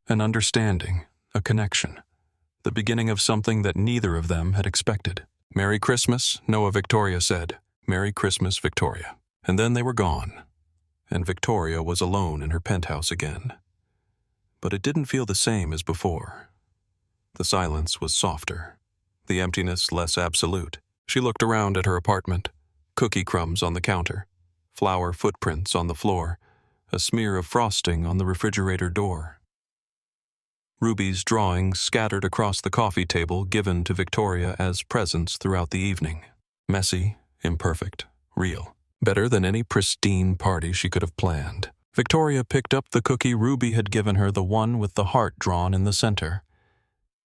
An understanding, a connection, the beginning of something that neither of them had expected. Merry Christmas, Noah, Victoria said. Merry Christmas, Victoria. And then they were gone, and Victoria was alone in her penthouse again. But it didn't feel the same as before. The silence was softer, the emptiness less absolute. She looked around at her apartment, cookie crumbs on the counter, flower footprints on the floor, a smear of frosting on the refrigerator door. Ruby's drawings scattered across the coffee table given to Victoria as presents throughout the evening. Messy, imperfect, real. Better than any pristine party she could have planned. Victoria picked up the cookie Ruby had given her, the one with the heart drawn in the center.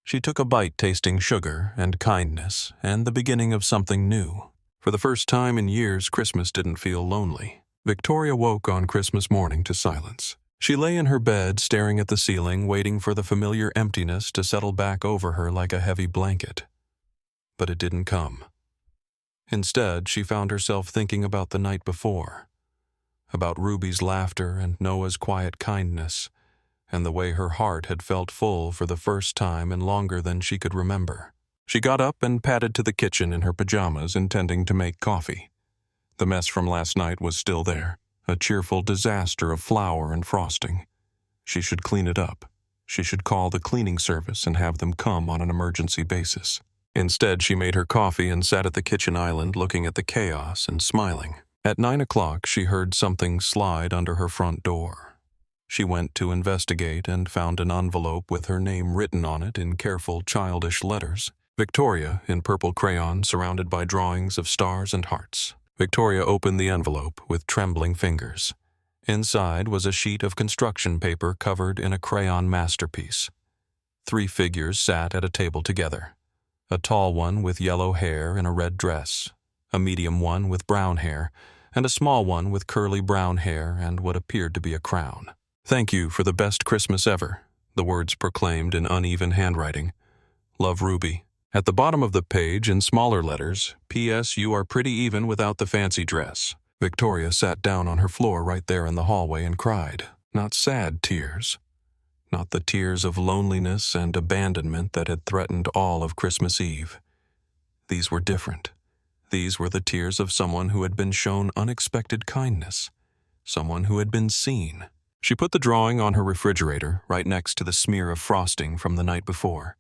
She took a bite, tasting sugar and kindness and the beginning of something new. For the first time in years, Christmas didn't feel lonely. Victoria woke on Christmas morning to silence. She lay in her bed, staring at the ceiling, waiting for the familiar emptiness to settle back over her like a heavy blanket. But it didn't come. Instead, she found herself thinking about the night before, about Ruby's laughter and Noah's quiet kindness, and the way her heart had felt full for the first time in longer than she could remember. She got up and padded to the kitchen in her pajamas, intending to make coffee. The mess from last night was still there, a cheerful disaster of flour and frosting. She should clean it up. She should call the cleaning service and have them come on an emergency basis. Instead, she made her coffee and sat at the kitchen island looking at the chaos and smiling. At 9 o'clock, she heard something slide under her front door. She went to investigate and found an envelope with her name written on it in careful, childish letters. Victoria, in purple crayon, surrounded by drawings of stars and hearts. Victoria opened the envelope with trembling fingers. Inside was a sheet of construction paper covered in a crayon masterpiece. 3 figures sat at a table together. A tall one with yellow hair in a red dress, a medium one with brown hair, and a small one with curly brown hair and what appeared to be a crown. Thank you for the best Christmas ever, the words proclaimed in uneven handwriting. Love, Ruby. At the bottom of the page, in smaller letters, P.S. You are pretty even without the fancy dress. Victoria sat down on her floor right there in the hallway and cried. Not sad tears. Not the tears of loneliness and abandonment that had threatened all of Christmas Eve. These were different. These were the tears of someone who had been shown unexpected kindness, someone who had been seen. She put the drawing on her refrigerator, right next to the smear of frosting from the night before.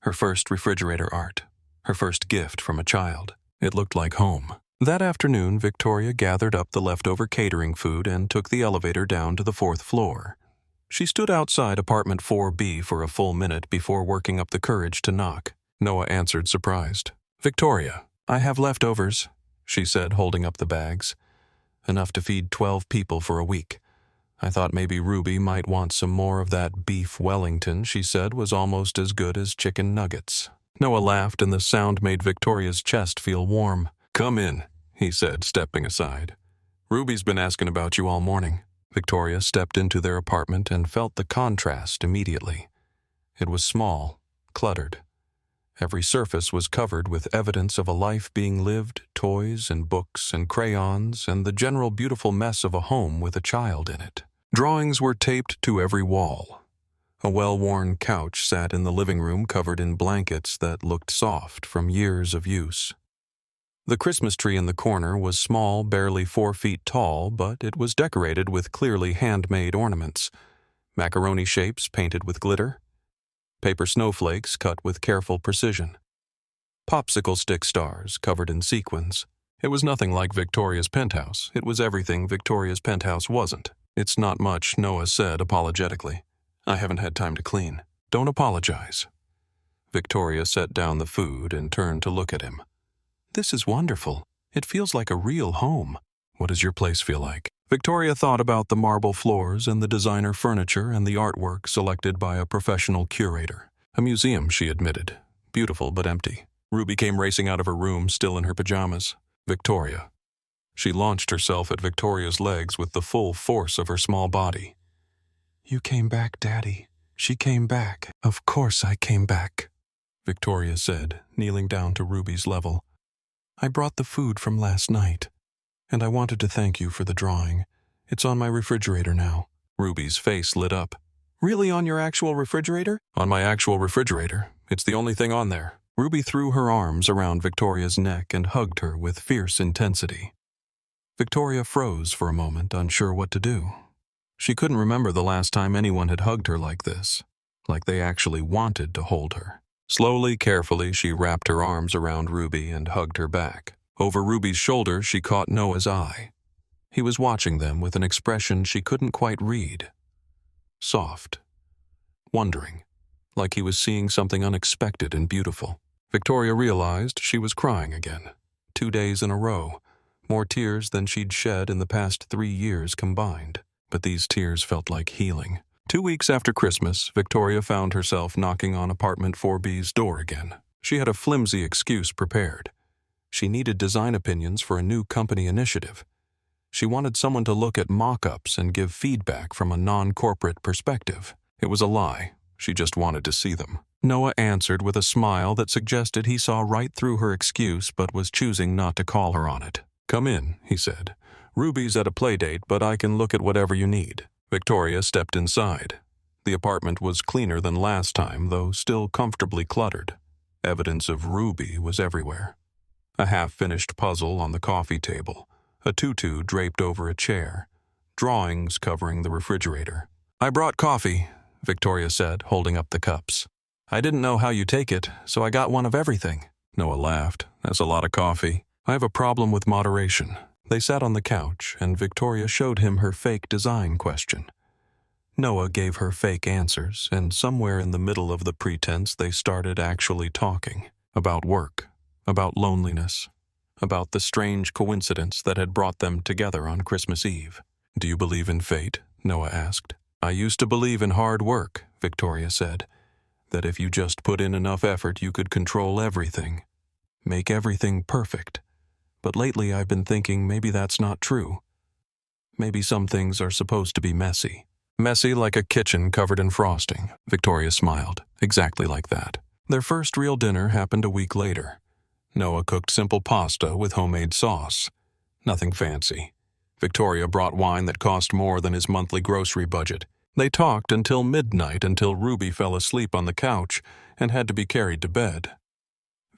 Her first refrigerator art, her first gift from a child. It looked like home. That afternoon, Victoria gathered up the leftover catering food and took the elevator down to the 4th floor. She stood outside apartment 4B for a full minute before working up the courage to knock. Noah answered, surprised. Victoria, I have leftovers, she said, holding up the bags. Enough to feed 12 people for a week. I thought maybe Ruby might want some more of that beef Wellington she said was almost as good as chicken nuggets. Noah laughed, and the sound made Victoria's chest feel warm. Come in, he said, stepping aside. Ruby's been asking about you all morning. Victoria stepped into their apartment and felt the contrast immediately. It was small, cluttered. Every surface was covered with evidence of a life being lived, toys and books and crayons, and the general beautiful mess of a home with a child in it. Drawings were taped to every wall. A well-worn couch sat in the living room covered in blankets that looked soft from years of use. The Christmas tree in the corner was small, barely 4 feet tall, but it was decorated with clearly handmade ornaments, macaroni shapes painted with glitter, paper snowflakes cut with careful precision, popsicle stick stars covered in sequins. It was nothing like Victoria's penthouse. It was everything Victoria's penthouse wasn't. It's not much, Noah said apologetically. I haven't had time to clean. Don't apologize. Victoria set down the food and turned to look at him. This is wonderful. It feels like a real home. What does your place feel like? Victoria thought about the marble floors and the designer furniture and the artwork selected by a professional curator. A museum, she admitted. Beautiful but empty. Ruby came racing out of her room, still in her pajamas. Victoria. She launched herself at Victoria's legs with the full force of her small body. You came back, Daddy. She came back. Of course I came back, Victoria said, kneeling down to Ruby's level. I brought the food from last night, and I wanted to thank you for the drawing. It's on my refrigerator now. Ruby's face lit up. Really, on your actual refrigerator? On my actual refrigerator. It's the only thing on there. Ruby threw her arms around Victoria's neck and hugged her with fierce intensity. Victoria froze for a moment, unsure what to do. She couldn't remember the last time anyone had hugged her like this, like they actually wanted to hold her. Slowly, carefully, she wrapped her arms around Ruby and hugged her back. Over Ruby's shoulder, she caught Noah's eye. He was watching them with an expression she couldn't quite read. Soft. Wondering. Like he was seeing something unexpected and beautiful. Victoria realized she was crying again. 2 days in a row. More tears than she'd shed in the past 3 years combined. But these tears felt like healing. 2 weeks after Christmas, Victoria found herself knocking on apartment 4B's door again. She had a flimsy excuse prepared. She needed design opinions for a new company initiative. She wanted someone to look at mock-ups and give feedback from a non-corporate perspective. It was a lie. She just wanted to see them. Noah answered with a smile that suggested he saw right through her excuse but was choosing not to call her on it. Come in, he said. Ruby's at a playdate, but I can look at whatever you need. Victoria stepped inside. The apartment was cleaner than last time, though still comfortably cluttered. Evidence of Ruby was everywhere. A half-finished puzzle on the coffee table, a tutu draped over a chair, drawings covering the refrigerator. I brought coffee, Victoria said, holding up the cups. I didn't know how you take it, so I got one of everything. Noah laughed. That's a lot of coffee. I have a problem with moderation. They sat on the couch, and Victoria showed him her fake design question. Noah gave her fake answers, and somewhere in the middle of the pretense they started actually talking. About work, about loneliness, about the strange coincidence that had brought them together on Christmas Eve. Do you believe in fate? Noah asked. I used to believe in hard work, Victoria said. That if you just put in enough effort you could control everything. Make everything perfect. But lately I've been thinking maybe that's not true. Maybe some things are supposed to be messy. Messy like a kitchen covered in frosting, Victoria smiled. Exactly like that. Their first real dinner happened a week later. Noah cooked simple pasta with homemade sauce. Nothing fancy. Victoria brought wine that cost more than his monthly grocery budget. They talked until midnight, until Ruby fell asleep on the couch and had to be carried to bed.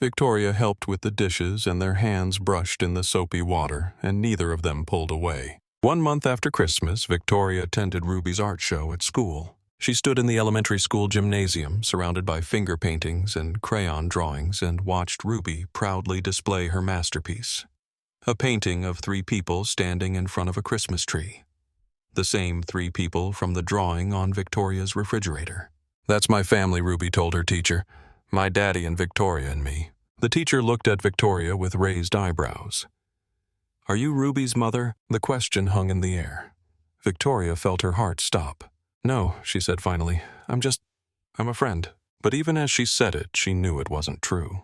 Victoria helped with the dishes and their hands brushed in the soapy water, and neither of them pulled away. 1 month after Christmas, Victoria attended Ruby's art show at school. She stood in the elementary school gymnasium, surrounded by finger paintings and crayon drawings, and watched Ruby proudly display her masterpiece. A painting of 3 people standing in front of a Christmas tree. The same 3 people from the drawing on Victoria's refrigerator. That's my family, Ruby told her teacher. My daddy and Victoria and me. The teacher looked at Victoria with raised eyebrows. Are you Ruby's mother? The question hung in the air. Victoria felt her heart stop. No, she said finally. I'm a friend. But even as she said it, she knew it wasn't true.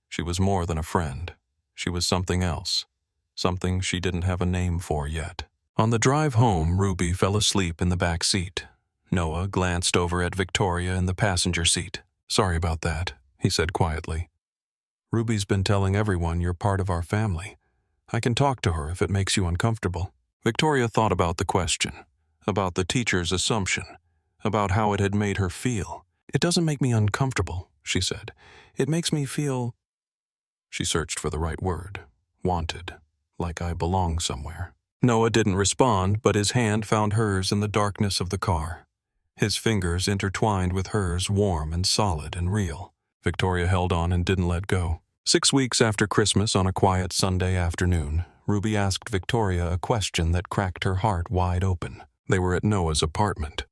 She was more than a friend. She was something else. Something she didn't have a name for yet. On the drive home, Ruby fell asleep in the back seat. Noah glanced over at Victoria in the passenger seat. Sorry about that, he said quietly. Ruby's been telling everyone you're part of our family. I can talk to her if it makes you uncomfortable. Victoria thought about the question, about the teacher's assumption, about how it had made her feel. It doesn't make me uncomfortable, she said. It makes me feel... She searched for the right word. Wanted. Like I belong somewhere. Noah didn't respond, but his hand found hers in the darkness of the car. His fingers intertwined with hers, warm and solid and real. Victoria held on and didn't let go. 6 weeks after Christmas, on a quiet Sunday afternoon, Ruby asked Victoria a question that cracked her heart wide open. They were at Noah's apartment.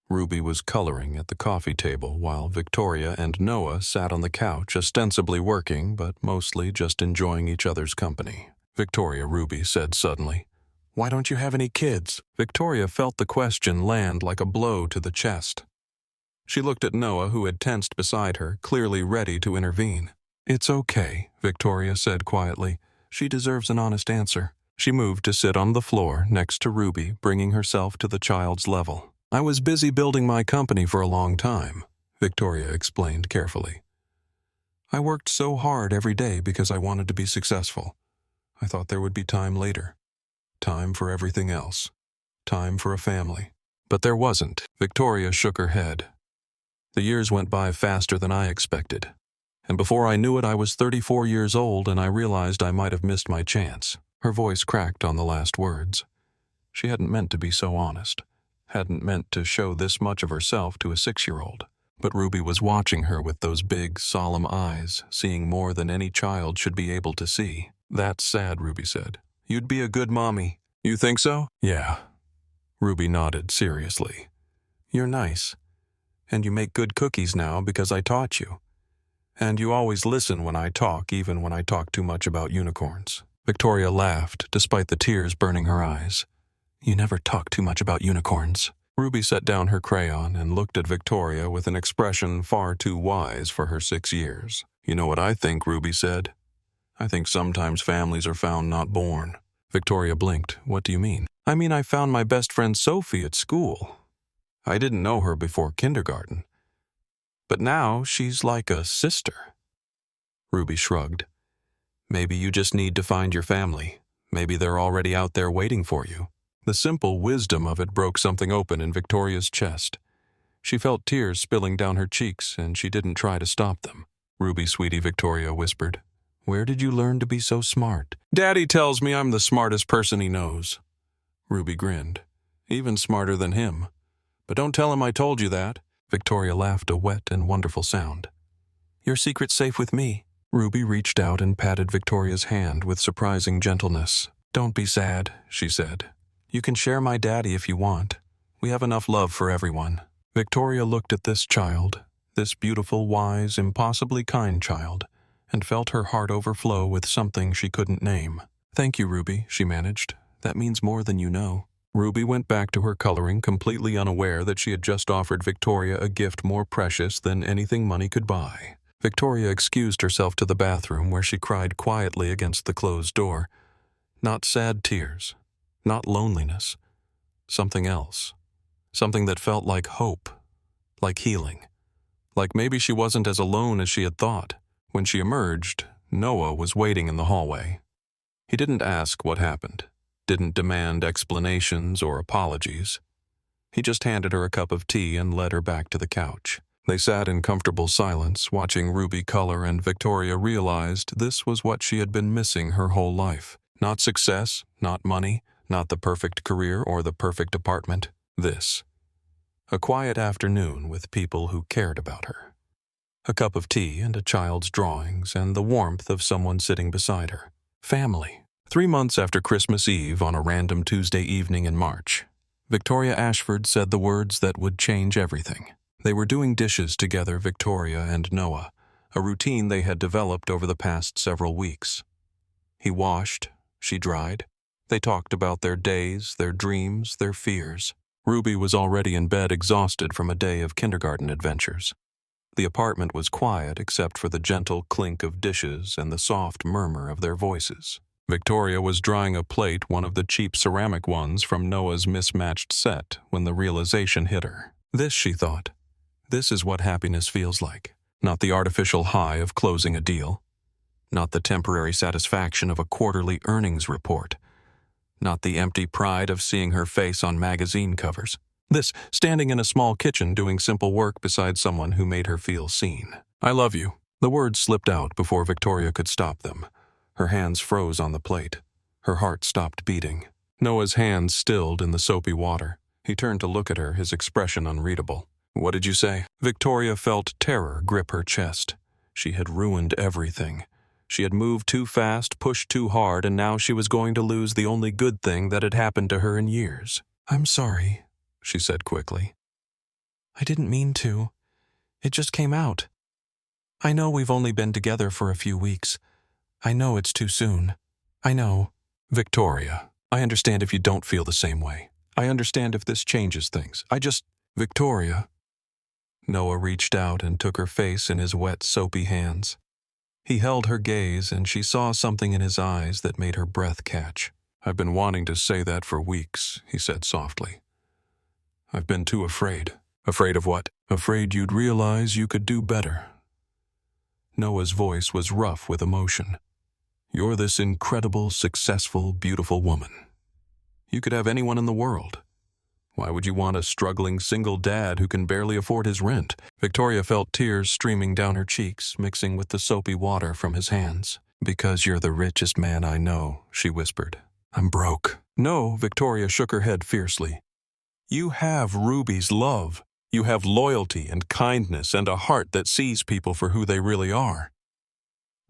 Ruby was coloring at the coffee table while Victoria and Noah sat on the couch, ostensibly working, but mostly just enjoying each other's company. "Victoria," Ruby said suddenly, "why don't you have any kids?" Victoria felt the question land like a blow to the chest. She looked at Noah, who had tensed beside her, clearly ready to intervene. "It's okay," Victoria said quietly. "She deserves an honest answer." She moved to sit on the floor next to Ruby, bringing herself to the child's level. "I was busy building my company for a long time," Victoria explained carefully. "I worked so hard every day because I wanted to be successful. I thought there would be time later. Time for everything else. Time for a family. But there wasn't." Victoria shook her head. "The years went by faster than I expected. And before I knew it, I was 34 years old, and I realized I might have missed my chance." Her voice cracked on the last words. She hadn't meant to be so honest, hadn't meant to show this much of herself to a 6-year-old. But Ruby was watching her with those big, solemn eyes, seeing more than any child should be able to see. "That's sad," Ruby said. "You'd be a good mommy." "You think so?" "Yeah." Ruby nodded seriously. "You're nice. And you make good cookies now because I taught you. And you always listen when I talk, even when I talk too much about unicorns." Victoria laughed, despite the tears burning her eyes. "You never talk too much about unicorns." Ruby set down her crayon and looked at Victoria with an expression far too wise for her 6 years. "You know what I think," Ruby said. "I think sometimes families are found not born." Victoria blinked. "What do you mean?" "I mean, I found my best friend Sophie at school. I didn't know her before kindergarten. But now she's like a sister." Ruby shrugged. "Maybe you just need to find your family. Maybe they're already out there waiting for you." The simple wisdom of it broke something open in Victoria's chest. She felt tears spilling down her cheeks, and she didn't try to stop them. "Ruby, sweetie," Victoria whispered, "where did you learn to be so smart?" "Daddy tells me I'm the smartest person he knows." Ruby grinned. "Even smarter than him. But don't tell him I told you that." Victoria laughed a wet and wonderful sound. "Your secret's safe with me." Ruby reached out and patted Victoria's hand with surprising gentleness. "Don't be sad," she said. "You can share my daddy if you want. We have enough love for everyone." Victoria looked at this child, this beautiful, wise, impossibly kind child, and felt her heart overflow with something she couldn't name. "Thank you, Ruby," she managed. "That means more than you know." Ruby went back to her coloring, completely unaware that she had just offered Victoria a gift more precious than anything money could buy. Victoria excused herself to the bathroom, where she cried quietly against the closed door. Not sad tears, not loneliness, something else. Something that felt like hope, like healing. Like maybe she wasn't as alone as she had thought. When she emerged, Noah was waiting in the hallway. He didn't ask what happened, didn't demand explanations or apologies. He just handed her a cup of tea and led her back to the couch. They sat in comfortable silence, watching Ruby color, and Victoria realized this was what she had been missing her whole life. Not success, not money, not the perfect career or the perfect apartment. This. A quiet afternoon with people who cared about her. A cup of tea and a child's drawings and the warmth of someone sitting beside her. Family. 3 months after Christmas Eve, on a random Tuesday evening in March, Victoria Ashford said the words that would change everything. They were doing dishes together, Victoria and Noah, a routine they had developed over the past several weeks. He washed, she dried. They talked about their days, their dreams, their fears. Ruby was already in bed, exhausted from a day of kindergarten adventures. The apartment was quiet except for the gentle clink of dishes and the soft murmur of their voices. Victoria was drying a plate, one of the cheap ceramic ones from Noah's mismatched set, when the realization hit her. This, she thought. This is what happiness feels like. Not the artificial high of closing a deal. Not the temporary satisfaction of a quarterly earnings report. Not the empty pride of seeing her face on magazine covers. This, standing in a small kitchen doing simple work beside someone who made her feel seen. "I love you." The words slipped out before Victoria could stop them. Her hands froze on the plate. Her heart stopped beating. Noah's hands stilled in the soapy water. He turned to look at her, his expression unreadable. "What did you say?" Victoria felt terror grip her chest. She had ruined everything. She had moved too fast, pushed too hard, and now she was going to lose the only good thing that had happened to her in years. "I'm sorry," she said quickly. "I didn't mean to. It just came out. I know we've only been together for a few weeks. I know it's too soon. I know." "Victoria, I understand if you don't feel the same way. I understand if this changes things. Victoria." Noah reached out and took her face in his wet, soapy hands. He held her gaze, and she saw something in his eyes that made her breath catch. "I've been wanting to say that for weeks," he said softly. "I've been too afraid." "Afraid of what?" "Afraid you'd realize you could do better." Noah's voice was rough with emotion. "You're this incredible, successful, beautiful woman. You could have anyone in the world. Why would you want a struggling single dad who can barely afford his rent?" Victoria felt tears streaming down her cheeks, mixing with the soapy water from his hands. "Because you're the richest man I know," she whispered. "I'm broke." "No," Victoria shook her head fiercely. "You have Ruby's love. You have loyalty and kindness and a heart that sees people for who they really are.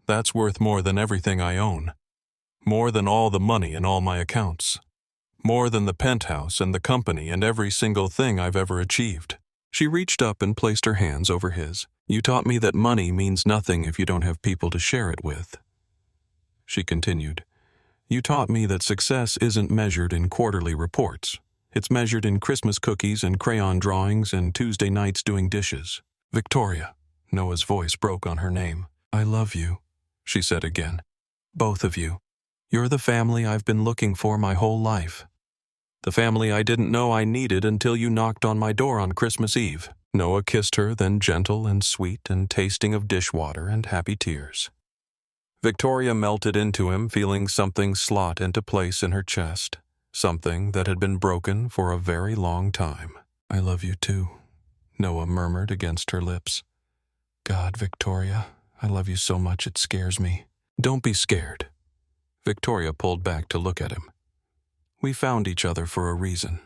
That's worth more than everything I own. More than all the money in all my accounts. More than the penthouse and the company and every single thing I've ever achieved." She reached up and placed her hands over his. "You taught me that money means nothing if you don't have people to share it with." She continued, "You taught me that success isn't measured in quarterly reports. It's measured in Christmas cookies and crayon drawings and Tuesday nights doing dishes." "Victoria," Noah's voice broke on her name. "I love you," she said again. "Both of you. You're the family I've been looking for my whole life. The family I didn't know I needed until you knocked on my door on Christmas Eve." Noah kissed her, then gentle and sweet and tasting of dishwater and happy tears. Victoria melted into him, feeling something slot into place in her chest, something that had been broken for a very long time. "I love you too," Noah murmured against her lips. "God, Victoria, I love you so much it scares me." "Don't be scared." Victoria pulled back to look at him. "We found each other for a reason.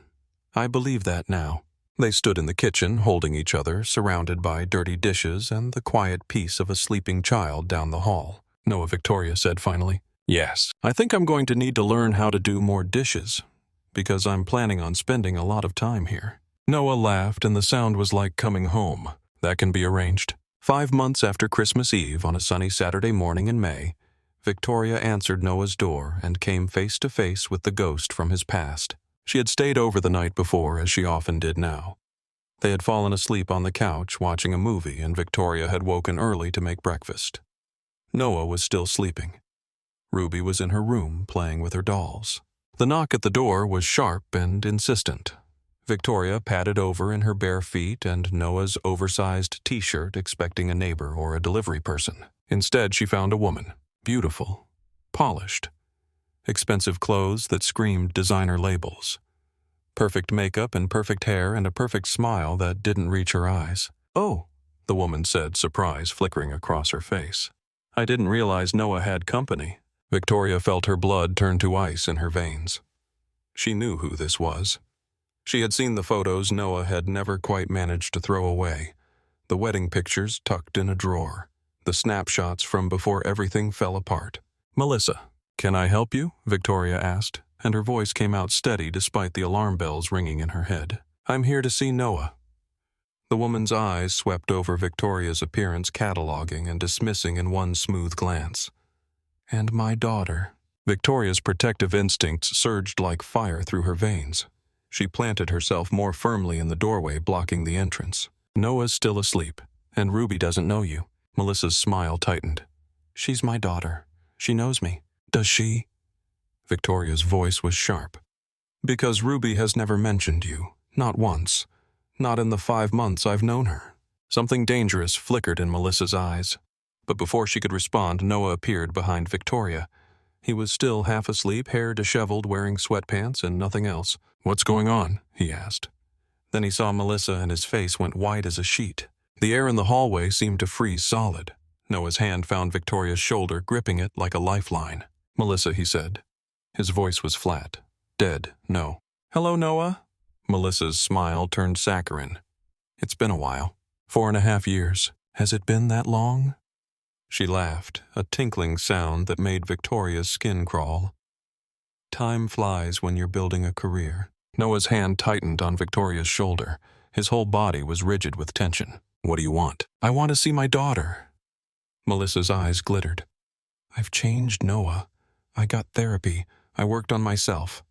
I believe that now." They stood in the kitchen, holding each other, surrounded by dirty dishes and the quiet peace of a sleeping child down the hall. Noah, Victoria said finally, "Yes, I think I'm going to need to learn how to do more dishes, because I'm planning on spending a lot of time here." Noah laughed, and the sound was like coming home. "That can be arranged." 5 months after Christmas Eve, on a sunny Saturday morning in May, Victoria answered Noah's door and came face to face with the ghost from his past. She had stayed over the night before, as she often did now. They had fallen asleep on the couch watching a movie, and Victoria had woken early to make breakfast. Noah was still sleeping. Ruby was in her room playing with her dolls. The knock at the door was sharp and insistent. Victoria padded over in her bare feet and Noah's oversized t-shirt, expecting a neighbor or a delivery person. Instead, she found a woman. Beautiful, polished, expensive clothes that screamed designer labels, perfect makeup and perfect hair and a perfect smile that didn't reach her eyes. "Oh," the woman said, surprise flickering across her face. "I didn't realize Noah had company." Victoria felt her blood turn to ice in her veins. She knew who this was. She had seen the photos Noah had never quite managed to throw away, the wedding pictures tucked in a drawer, the snapshots from before everything fell apart. "Melissa, can I help you?" Victoria asked, and her voice came out steady despite the alarm bells ringing in her head. "I'm here to see Noah." The woman's eyes swept over Victoria's appearance, cataloging and dismissing in one smooth glance. "And my daughter." Victoria's protective instincts surged like fire through her veins. She planted herself more firmly in the doorway, blocking the entrance. "Noah's still asleep, and Ruby doesn't know you." Melissa's smile tightened. "She's my daughter. She knows me." "Does she?" Victoria's voice was sharp. "Because Ruby has never mentioned you. Not once. Not in the 5 months I've known her." Something dangerous flickered in Melissa's eyes. But before she could respond, Noah appeared behind Victoria. He was still half asleep, hair disheveled, wearing sweatpants and nothing else. "What's going on?" he asked. Then he saw Melissa and his face went white as a sheet. The air in the hallway seemed to freeze solid. Noah's hand found Victoria's shoulder, gripping it like a lifeline. "Melissa," he said. His voice was flat. Dead, no. "Hello, Noah." Melissa's smile turned saccharine. "It's been a while. 4.5 years. Has it been that long?" She laughed, a tinkling sound that made Victoria's skin crawl. Time flies when you're building a career. Noah's hand tightened on Victoria's shoulder. His whole body was rigid with tension. What do you want? I want to see my daughter. Melissa's eyes glittered. I've changed, Noah. I got therapy. I worked on myself.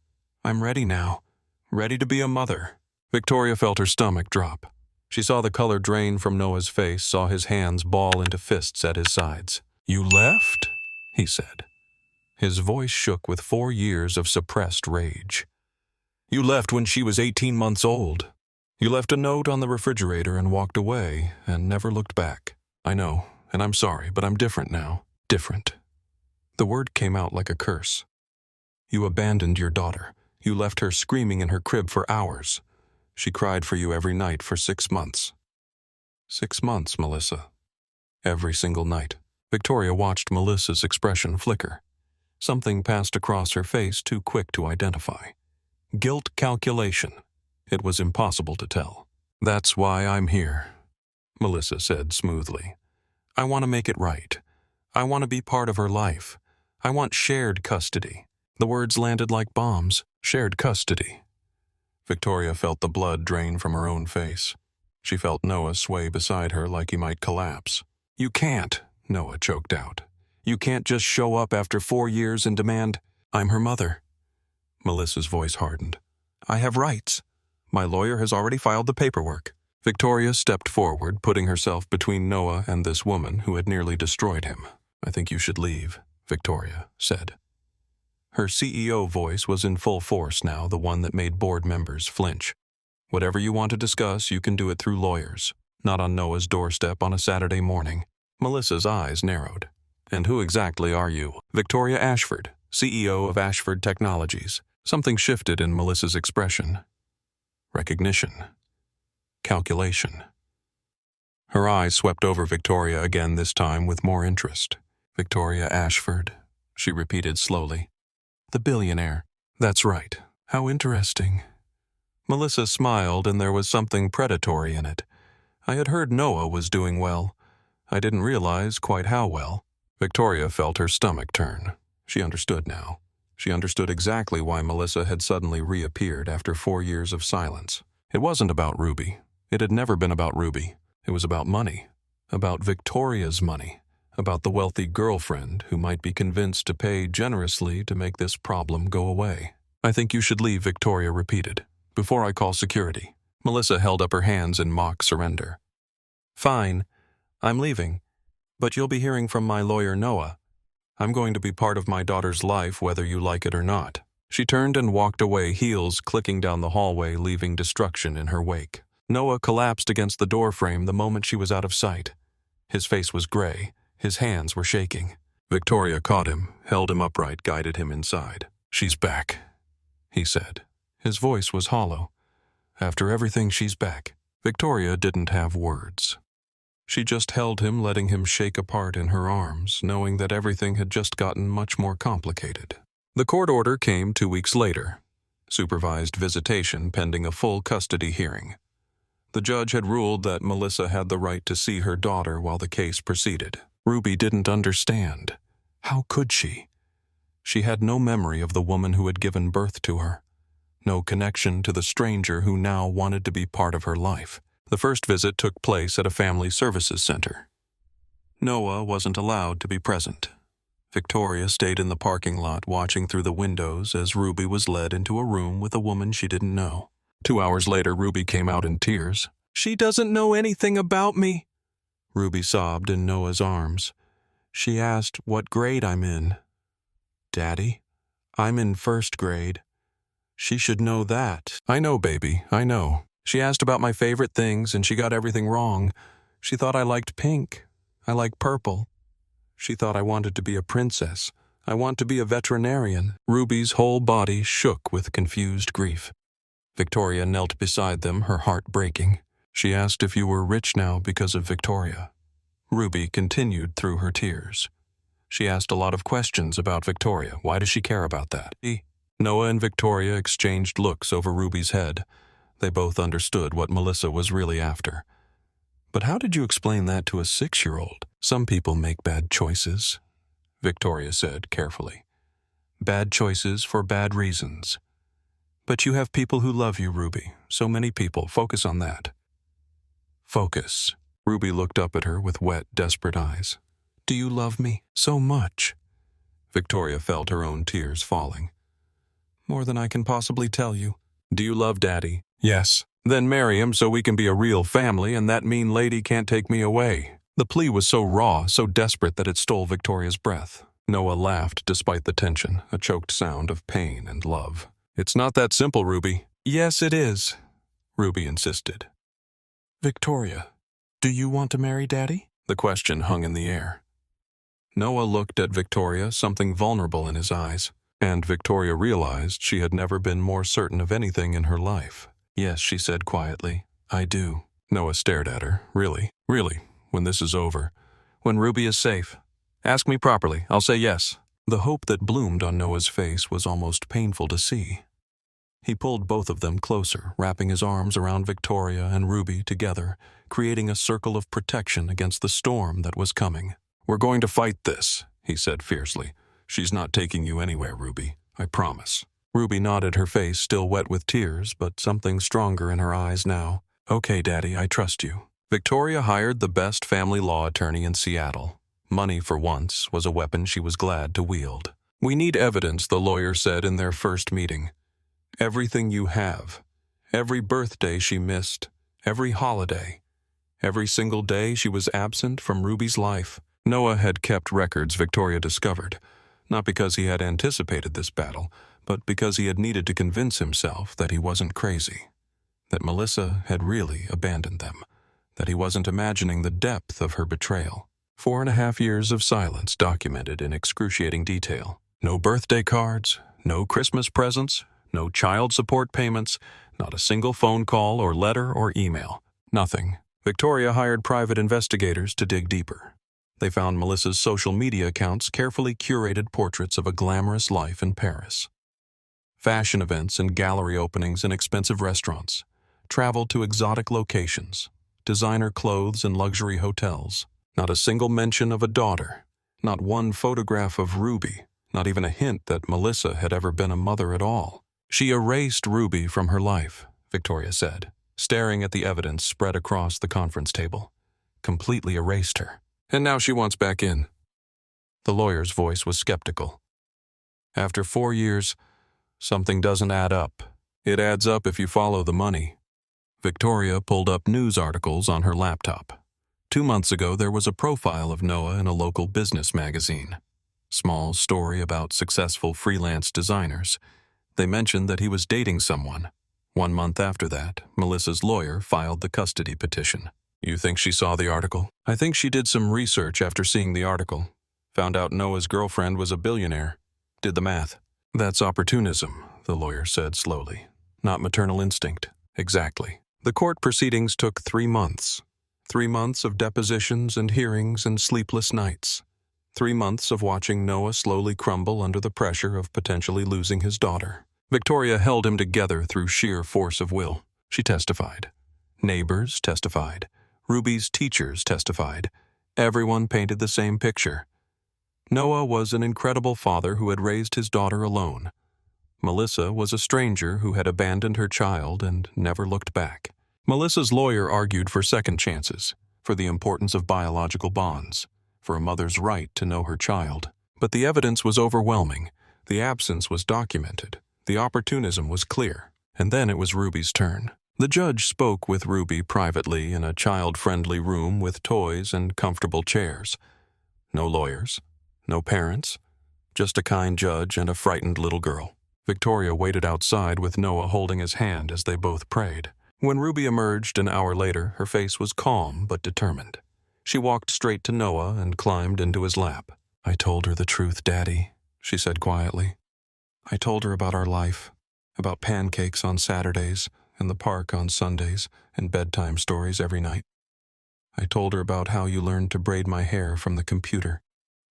I'm ready now. Ready to be a mother. Victoria felt her stomach drop. She saw the color drain from Noah's face, saw his hands ball into fists at his sides. You left? He said. His voice shook with 4 years of suppressed rage. You left when she was 18 months old. You left a note on the refrigerator and walked away and never looked back. I know, and I'm sorry, but I'm different now. Different. The word came out like a curse. You abandoned your daughter. You left her screaming in her crib for hours. She cried for you every night for 6 months. 6 months, Melissa. Every single night. Victoria watched Melissa's expression flicker. Something passed across her face too quick to identify. Guilt calculation. It was impossible to tell. That's why I'm here, Melissa said smoothly. I want to make it right. I want to be part of her life. I want shared custody. The words landed like bombs. Shared custody. Victoria felt the blood drain from her own face. She felt Noah sway beside her like he might collapse. You can't, Noah choked out. You can't just show up after 4 years and demand, I'm her mother. Melissa's voice hardened. I have rights. My lawyer has already filed the paperwork. Victoria stepped forward, putting herself between Noah and this woman who had nearly destroyed him. I think you should leave, Victoria said. Her CEO voice was in full force now, the one that made board members flinch. Whatever you want to discuss, you can do it through lawyers, not on Noah's doorstep on a Saturday morning. Melissa's eyes narrowed. And who exactly are you? Victoria Ashford, CEO of Ashford Technologies. Something shifted in Melissa's expression. Recognition. Calculation. Her eyes swept over Victoria again, this time with more interest. Victoria Ashford, she repeated slowly. The billionaire. That's right. How interesting. Melissa smiled, and there was something predatory in it. I had heard Noah was doing well. I didn't realize quite how well. Victoria felt her stomach turn. She understood now. She understood exactly why Melissa had suddenly reappeared after 4 years of silence. It wasn't about Ruby. It had never been about Ruby. It was about money. About Victoria's money. About the wealthy girlfriend who might be convinced to pay generously to make this problem go away. I think you should leave, Victoria repeated. Before I call security. Melissa held up her hands in mock surrender. Fine. I'm leaving. But you'll be hearing from my lawyer, Noah. I'm going to be part of my daughter's life whether you like it or not. She turned and walked away, heels clicking down the hallway, leaving destruction in her wake. Noah collapsed against the doorframe the moment she was out of sight. His face was gray. His hands were shaking. Victoria caught him, held him upright, guided him inside. She's back, he said. His voice was hollow. After everything, she's back. Victoria didn't have words. She just held him, letting him shake apart in her arms, knowing that everything had just gotten much more complicated. The court order came 2 weeks later. Supervised visitation pending a full custody hearing. The judge had ruled that Melissa had the right to see her daughter while the case proceeded. Ruby didn't understand. How could she? She had no memory of the woman who had given birth to her. No connection to the stranger who now wanted to be part of her life. The first visit took place at a family services center. Noah wasn't allowed to be present. Victoria stayed in the parking lot watching through the windows as Ruby was led into a room with a woman she didn't know. 2 hours later, Ruby came out in tears. She doesn't know anything about me, Ruby sobbed in Noah's arms. She asked what grade I'm in. Daddy, I'm in 1st grade. She should know that. I know, baby, I know. She asked about my favorite things, and she got everything wrong. She thought I liked pink. I like purple. She thought I wanted to be a princess. I want to be a veterinarian. Ruby's whole body shook with confused grief. Victoria knelt beside them, her heart breaking. She asked if you were rich now because of Victoria. Ruby continued through her tears. She asked a lot of questions about Victoria. Why does she care about that? Noah and Victoria exchanged looks over Ruby's head. They both understood what Melissa was really after. But how did you explain that to a 6-year-old? Some people make bad choices, Victoria said carefully. Bad choices for bad reasons. But you have people who love you, Ruby. So many people. Focus on that. Focus. Ruby looked up at her with wet, desperate eyes. Do you love me so much? Victoria felt her own tears falling. More than I can possibly tell you. Do you love Daddy? Yes. Then marry him so we can be a real family and that mean lady can't take me away. The plea was so raw, so desperate that it stole Victoria's breath. Noah laughed despite the tension, a choked sound of pain and love. It's not that simple, Ruby. Yes, it is, Ruby insisted. Victoria, do you want to marry Daddy? The question hung in the air. Noah looked at Victoria, something vulnerable in his eyes, and Victoria realized she had never been more certain of anything in her life. Yes, she said quietly, I do. Noah stared at her. Really, when this is over, when Ruby is safe. Ask me properly, I'll say yes. The hope that bloomed on Noah's face was almost painful to see. He pulled both of them closer, wrapping his arms around Victoria and Ruby together, creating a circle of protection against the storm that was coming. We're going to fight this, he said fiercely. She's not taking you anywhere, Ruby. I promise. Ruby nodded, her face still wet with tears, but something stronger in her eyes now. Okay, Daddy, I trust you. Victoria hired the best family law attorney in Seattle. Money, for once, was a weapon she was glad to wield. We need evidence, the lawyer said in their first meeting. Everything you have. Every birthday she missed. Every holiday. Every single day she was absent from Ruby's life. Noah had kept records, Victoria discovered. Not because he had anticipated this battle, but because he had needed to convince himself that he wasn't crazy. That Melissa had really abandoned them. That he wasn't imagining the depth of her betrayal. 4.5 years of silence documented in excruciating detail. No birthday cards, no Christmas presents, no child support payments, not a single phone call or letter or email. Nothing. Victoria hired private investigators to dig deeper. They found Melissa's social media accounts carefully curated portraits of a glamorous life in Paris. Fashion events and gallery openings in expensive restaurants. Travel to exotic locations. Designer clothes and luxury hotels. Not a single mention of a daughter. Not one photograph of Ruby. Not even a hint that Melissa had ever been a mother at all. She erased Ruby from her life, Victoria said, staring at the evidence spread across the conference table. Completely erased her. And now she wants back in. The lawyer's voice was skeptical. After 4 years, something doesn't add up. It adds up if you follow the money. Victoria pulled up news articles on her laptop. 2 months ago, there was a profile of Noah in a local business magazine. Small story about successful freelance designers. They mentioned that he was dating someone. 1 month after that, Melissa's lawyer filed the custody petition. You think she saw the article? I think she did some research after seeing the article. Found out Noah's girlfriend was a billionaire. Did the math. That's opportunism, the lawyer said slowly. Not maternal instinct. Exactly. The court proceedings took 3 months. 3 months of depositions and hearings and sleepless nights. 3 months of watching Noah slowly crumble under the pressure of potentially losing his daughter. Victoria held him together through sheer force of will. She testified. Neighbors testified. Ruby's teachers testified. Everyone painted the same picture. Noah was an incredible father who had raised his daughter alone. Melissa was a stranger who had abandoned her child and never looked back. Melissa's lawyer argued for second chances, for the importance of biological bonds, for a mother's right to know her child. But the evidence was overwhelming. The absence was documented. The opportunism was clear. And then it was Ruby's turn. The judge spoke with Ruby privately in a child-friendly room with toys and comfortable chairs. No lawyers, no parents, just a kind judge and a frightened little girl. Victoria waited outside with Noah holding his hand as they both prayed. When Ruby emerged an hour later, her face was calm but determined. She walked straight to Noah and climbed into his lap. I told her the truth, Daddy, she said quietly. I told her about our life, about pancakes on Saturdays, in the park on Sundays, and bedtime stories every night. I told her about how you learned to braid my hair from the computer,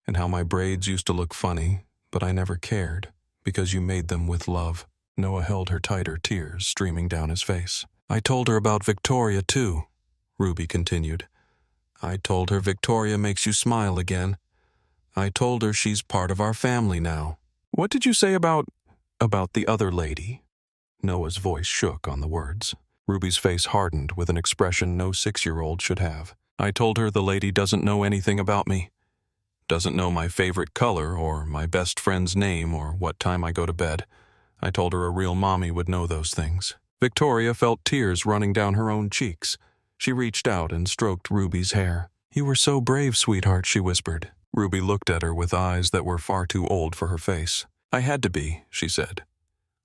and how my braids used to look funny, but I never cared, because you made them with love. Noah held her tighter, tears streaming down his face. I told her about Victoria, too, Ruby continued. I told her Victoria makes you smile again. I told her she's part of our family now. What did you say about the other lady? Noah's voice shook on the words. Ruby's face hardened with an expression no 6-year-old should have. I told her the lady doesn't know anything about me. Doesn't know my favorite color or my best friend's name or what time I go to bed. I told her a real mommy would know those things. Victoria felt tears running down her own cheeks. She reached out and stroked Ruby's hair. You were so brave, sweetheart, she whispered. Ruby looked at her with eyes that were far too old for her face. I had to be, she said.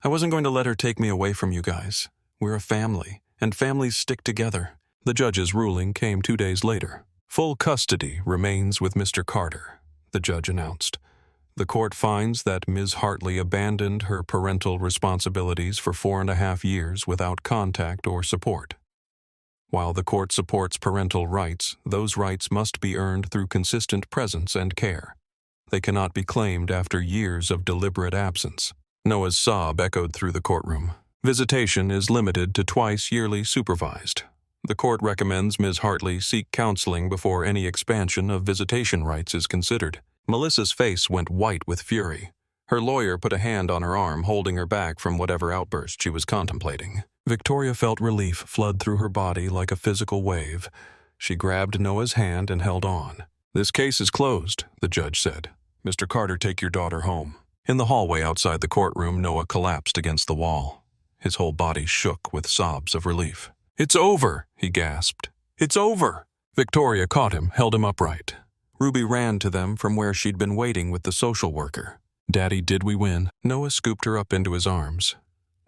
I wasn't going to let her take me away from you guys. We're a family, and families stick together. The judge's ruling came 2 days later. Full custody remains with Mr. Carter, the judge announced. The court finds that Ms. Hartley abandoned her parental responsibilities for 4.5 years without contact or support. While the court supports parental rights, those rights must be earned through consistent presence and care. They cannot be claimed after years of deliberate absence. Noah's sob echoed through the courtroom. Visitation is limited to twice yearly supervised. The court recommends Ms. Hartley seek counseling before any expansion of visitation rights is considered. Melissa's face went white with fury. Her lawyer put a hand on her arm, holding her back from whatever outburst she was contemplating. Victoria felt relief flood through her body like a physical wave. She grabbed Noah's hand and held on. This case is closed, the judge said. Mr. Carter, take your daughter home. In the hallway outside the courtroom, Noah collapsed against the wall. His whole body shook with sobs of relief. It's over, he gasped. It's over. Victoria caught him, held him upright. Ruby ran to them from where she'd been waiting with the social worker. Daddy, did we win? Noah scooped her up into his arms.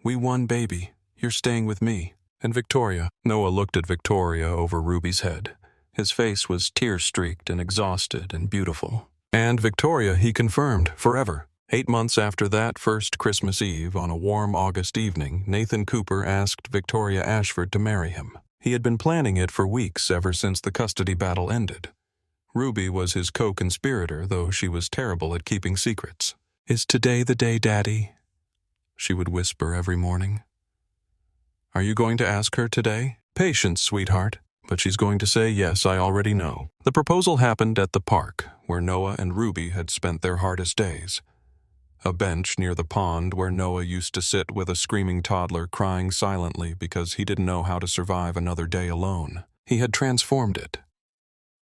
We won, baby. You're staying with me. And Victoria. Noah looked at Victoria over Ruby's head. His face was tear-streaked and exhausted and beautiful. And Victoria, he confirmed, forever. 8 months after that first Christmas Eve, on a warm August evening, Nathan Cooper asked Victoria Ashford to marry him. He had been planning it for weeks ever since the custody battle ended. Ruby was his co-conspirator, though she was terrible at keeping secrets. Is today the day, Daddy? She would whisper every morning. Are you going to ask her today? Patience, sweetheart. But she's going to say yes, I already know. The proposal happened at the park, where Noah and Ruby had spent their hardest days. A bench near the pond where Noah used to sit with a screaming toddler crying silently because he didn't know how to survive another day alone. He had transformed it.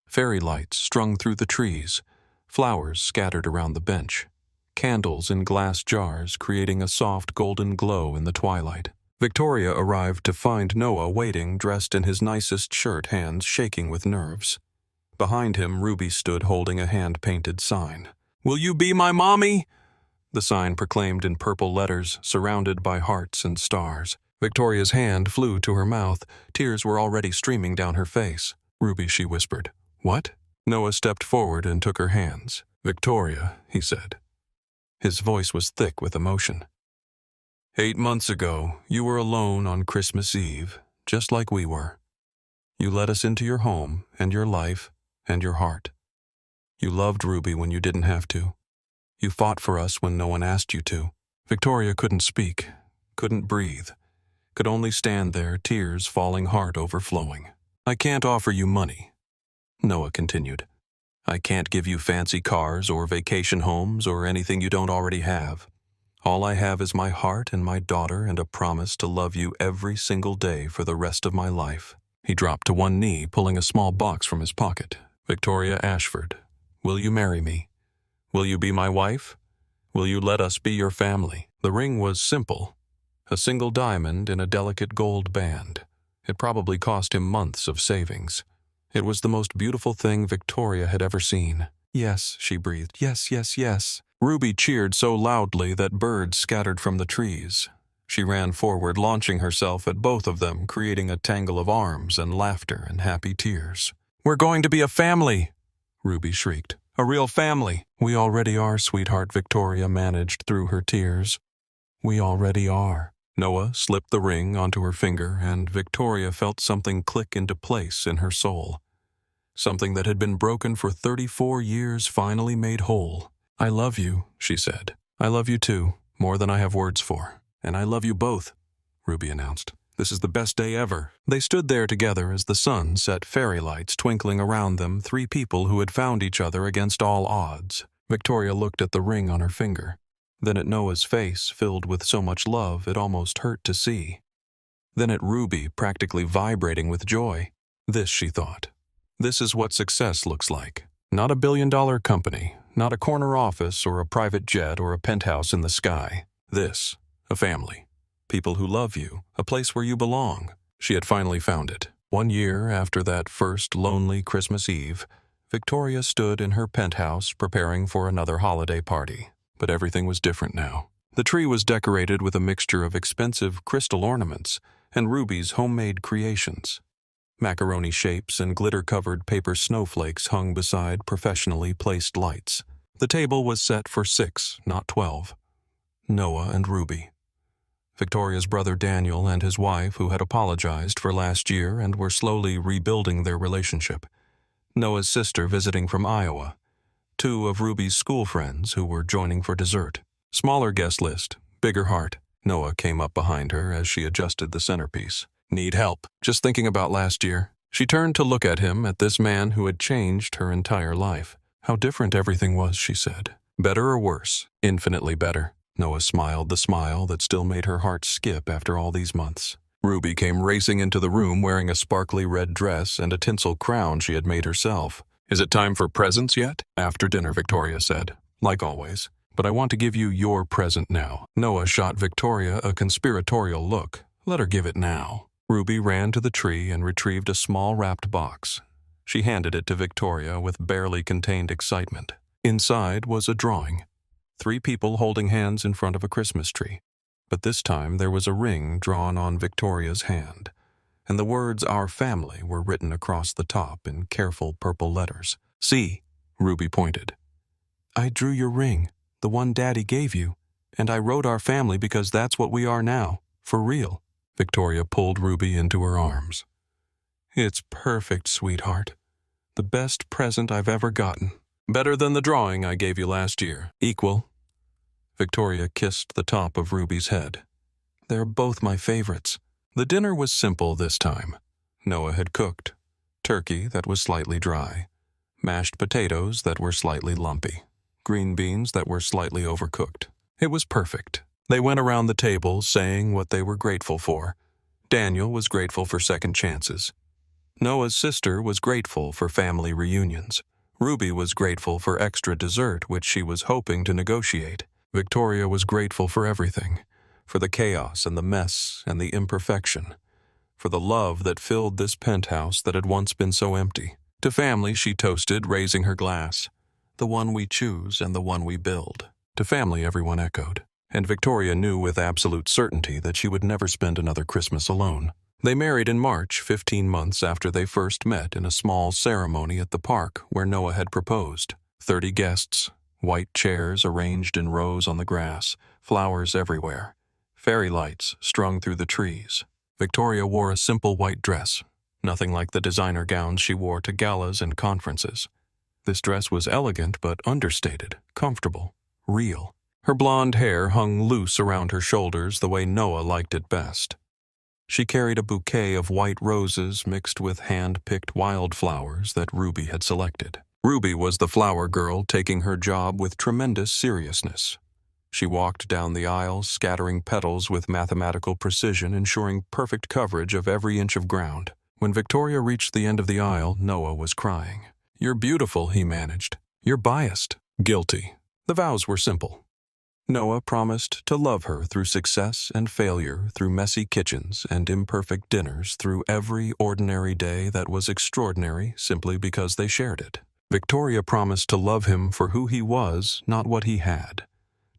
Fairy lights strung through the trees, flowers scattered around the bench, candles in glass jars creating a soft golden glow in the twilight. Victoria arrived to find Noah waiting, dressed in his nicest shirt, hands shaking with nerves. Behind him, Ruby stood holding a hand-painted sign. Will you be my mommy? The sign proclaimed in purple letters, surrounded by hearts and stars. Victoria's hand flew to her mouth. Tears were already streaming down her face. Ruby, she whispered. What? Noah stepped forward and took her hands. Victoria, he said. His voice was thick with emotion. 8 months ago, you were alone on Christmas Eve, just like we were. You let us into your home and your life and your heart. You loved Ruby when you didn't have to. You fought for us when no one asked you to. Victoria couldn't speak, couldn't breathe, could only stand there, tears falling, heart overflowing. I can't offer you money, Noah continued. I can't give you fancy cars or vacation homes or anything you don't already have. All I have is my heart and my daughter and a promise to love you every single day for the rest of my life. He dropped to one knee, pulling a small box from his pocket. Victoria Ashford, will you marry me? Will you be my wife? Will you let us be your family? The ring was simple, a single diamond in a delicate gold band. It probably cost him months of savings. It was the most beautiful thing Victoria had ever seen. Yes, she breathed. Yes, yes, yes. Ruby cheered so loudly that birds scattered from the trees. She ran forward, launching herself at both of them, creating a tangle of arms and laughter and happy tears. We're going to be a family, Ruby shrieked. A real family. We already are, sweetheart, Victoria managed through her tears. We already are. Noah slipped the ring onto her finger, and Victoria felt something click into place in her soul. Something that had been broken for 34 years finally made whole. I love you, she said. I love you too, more than I have words for. And I love you both, Ruby announced. This is the best day ever." They stood there together as the sun set fairy lights twinkling around them, three people who had found each other against all odds. Victoria looked at the ring on her finger, then at Noah's face filled with so much love it almost hurt to see. Then at Ruby practically vibrating with joy. This, she thought. This is what success looks like. Not a billion-dollar company, not a corner office or a private jet or a penthouse in the sky. This, a family. People who love you, a place where you belong. She had finally found it. 1 year after that first lonely Christmas Eve, Victoria stood in her penthouse preparing for another holiday party. But everything was different now. The tree was decorated with a mixture of expensive crystal ornaments and Ruby's homemade creations. Macaroni shapes and glitter-covered paper snowflakes hung beside professionally placed lights. The table was set for 6, not 12. Noah and Ruby. Victoria's brother Daniel and his wife, who had apologized for last year and were slowly rebuilding their relationship. Noah's sister visiting from Iowa. 2 of Ruby's school friends who were joining for dessert. Smaller guest list, bigger heart. Noah came up behind her as she adjusted the centerpiece. "Need help. Just thinking about last year." She turned to look at him, at this man who had changed her entire life. How different everything was, she said. Better or worse? Infinitely better. Noah smiled the smile that still made her heart skip after all these months. Ruby came racing into the room wearing a sparkly red dress and a tinsel crown she had made herself. "Is it time for presents yet?" "After dinner," Victoria said. "Like always. But I want to give you your present now." Noah shot Victoria a conspiratorial look. Let her give it now. Ruby ran to the tree and retrieved a small wrapped box. She handed it to Victoria with barely contained excitement. Inside was a drawing. 3 people holding hands in front of a Christmas tree. But this time there was a ring drawn on Victoria's hand, and the words "Our Family" were written across the top in careful purple letters. "See," Ruby pointed. "I drew your ring, the one Daddy gave you, and I wrote our family because that's what we are now, for real." Victoria pulled Ruby into her arms. "It's perfect, sweetheart. The best present I've ever gotten. Better than the drawing I gave you last year. Equal." Victoria kissed the top of Ruby's head. "They're both my favorites." The dinner was simple this time. Noah had cooked. Turkey that was slightly dry. Mashed potatoes that were slightly lumpy. Green beans that were slightly overcooked. It was perfect. They went around the table saying what they were grateful for. Daniel was grateful for second chances. Noah's sister was grateful for family reunions. Ruby was grateful for extra dessert, which she was hoping to negotiate. Victoria was grateful for everything, for the chaos and the mess and the imperfection, for the love that filled this penthouse that had once been so empty. To family she toasted, raising her glass. The one we choose and the one we build. To family everyone echoed, and Victoria knew with absolute certainty that she would never spend another Christmas alone. They married in March, 15 months after they first met in a small ceremony at the park where Noah had proposed. 30 guests. White chairs arranged in rows on the grass, flowers everywhere, fairy lights strung through the trees. Victoria wore a simple white dress, nothing like the designer gowns she wore to galas and conferences. This dress was elegant but understated, comfortable, real. Her blonde hair hung loose around her shoulders the way Noah liked it best. She carried a bouquet of white roses mixed with hand-picked wildflowers that Ruby had selected. Ruby was the flower girl, taking her job with tremendous seriousness. She walked down the aisle, scattering petals with mathematical precision, ensuring perfect coverage of every inch of ground. When Victoria reached the end of the aisle, Noah was crying. "You're beautiful," he managed. "You're biased." Guilty. The vows were simple. Noah promised to love her through success and failure, through messy kitchens and imperfect dinners, through every ordinary day that was extraordinary simply because they shared it. Victoria promised to love him for who he was, not what he had.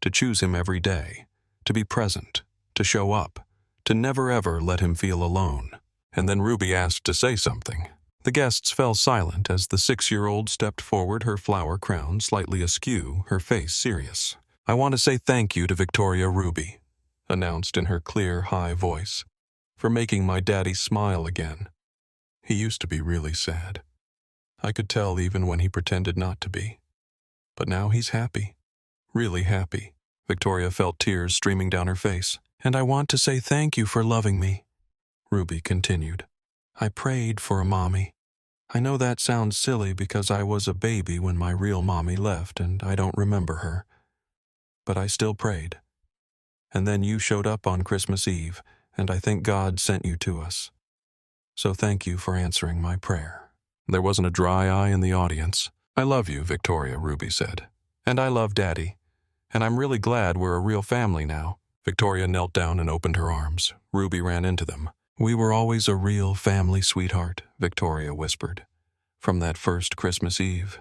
To choose him every day. To be present. To show up. To never ever let him feel alone. And then Ruby asked to say something. The guests fell silent as the 6-year-old stepped forward, her flower crown slightly askew, her face serious. "I want to say thank you to Victoria Ruby," announced in her clear, high voice, "for making my daddy smile again. He used to be really sad. I could tell even when he pretended not to be. But now he's happy. Really happy." Victoria felt tears streaming down her face. "And I want to say thank you for loving me. Ruby continued. I prayed for a mommy. I know that sounds silly because I was a baby when my real mommy left and I don't remember her. But I still prayed. And then you showed up on Christmas Eve, and I think God sent you to us. So thank you for answering my prayer. There wasn't a dry eye in the audience. I love you, Victoria, Ruby said. And I love Daddy. And I'm really glad we're a real family now. Victoria knelt down and opened her arms. Ruby ran into them. We were always a real family, sweetheart, Victoria whispered. From that first Christmas Eve.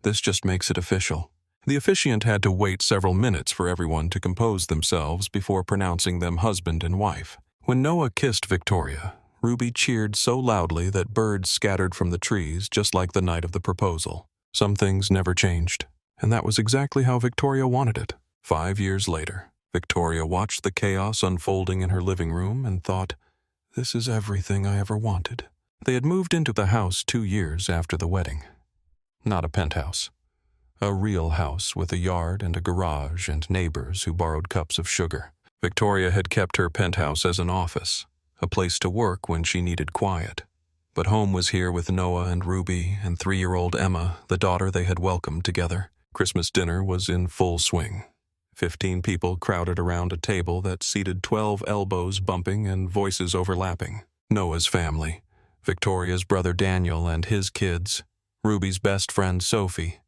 This just makes it official. The officiant had to wait several minutes for everyone to compose themselves before pronouncing them husband and wife. When Noah kissed Victoria, Ruby cheered so loudly that birds scattered from the trees just like the night of the proposal. Some things never changed, and that was exactly how Victoria wanted it. 5 years later, Victoria watched the chaos unfolding in her living room and thought, this is everything I ever wanted. They had moved into the house 2 years after the wedding. Not a penthouse. A real house with a yard and a garage and neighbors who borrowed cups of sugar. Victoria had kept her penthouse as an office, a place to work when she needed quiet. But home was here with Noah and Ruby and 3-year-old Emma, the daughter they had welcomed together. Christmas dinner was in full swing. 15 people crowded around a table that seated 12 elbows bumping and voices overlapping. Noah's family, Victoria's brother Daniel and his kids, Ruby's best friend Sophie,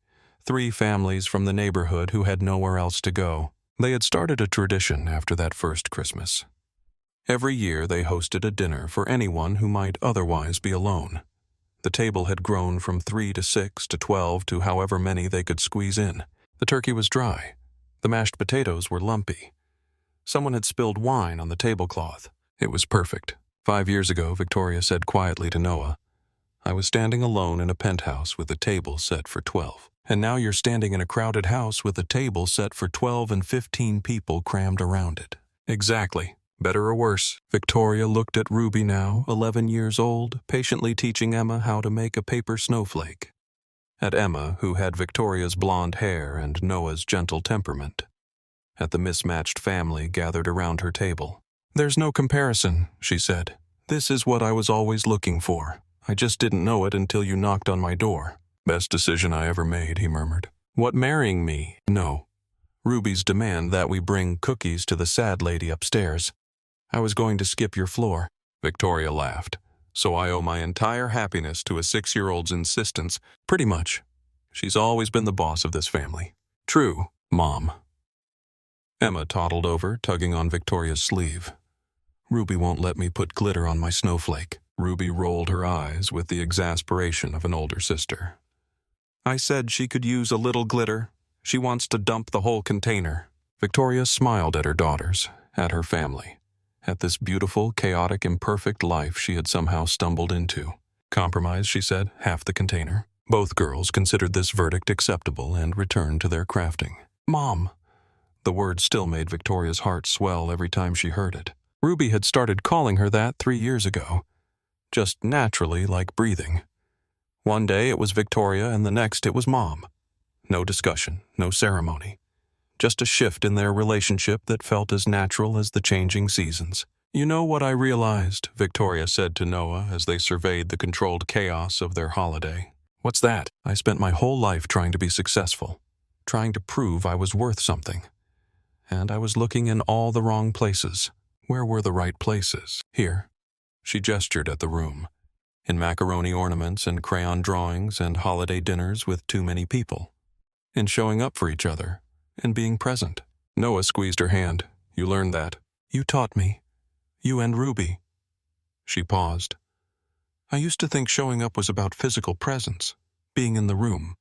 3 families from the neighborhood who had nowhere else to go. They had started a tradition after that first Christmas. Every year they hosted a dinner for anyone who might otherwise be alone. The table had grown from 3 to 6 to 12 to however many they could squeeze in. The turkey was dry. The mashed potatoes were lumpy. Someone had spilled wine on the tablecloth. It was perfect. 5 years ago, Victoria said quietly to Noah, I was standing alone in a penthouse with a table set for 12. And now you're standing in a crowded house with a table set for 12 and 15 people crammed around it. Exactly. Better or worse? Victoria looked at Ruby now, 11 years old, patiently teaching Emma how to make a paper snowflake. At Emma, who had Victoria's blonde hair and Noah's gentle temperament. At the mismatched family gathered around her table. There's no comparison, she said. This is what I was always looking for. I just didn't know it until you knocked on my door. Best decision I ever made, he murmured. What, marrying me? No. Ruby's demand that we bring cookies to the sad lady upstairs. I was going to skip your floor. Victoria laughed. So I owe my entire happiness to a 6-year-old's insistence. Pretty much. She's always been the boss of this family. True, Mom. Emma toddled over, tugging on Victoria's sleeve. Ruby won't let me put glitter on my snowflake. Ruby rolled her eyes with the exasperation of an older sister. I said she could use a little glitter. She wants to dump the whole container. Victoria smiled at her daughters, at her family, at this beautiful, chaotic, imperfect life she had somehow stumbled into. Compromise, she said, half the container. Both girls considered this verdict acceptable and returned to their crafting. Mom! The word still made Victoria's heart swell every time she heard it. Ruby had started calling her that 3 years ago. Just naturally, like breathing. One day it was Victoria and the next it was Mom. No discussion, no ceremony. Just a shift in their relationship that felt as natural as the changing seasons. You know what I realized, Victoria said to Noah as they surveyed the controlled chaos of their holiday. What's that? I spent my whole life trying to be successful, trying to prove I was worth something. And I was looking in all the wrong places. Where were the right places? Here. She gestured at the room. In macaroni ornaments and crayon drawings and holiday dinners with too many people. In showing up for each other and being present. Noah squeezed her hand. You learned that. You taught me. You and Ruby. She paused. I used to think showing up was about physical presence, being in the room.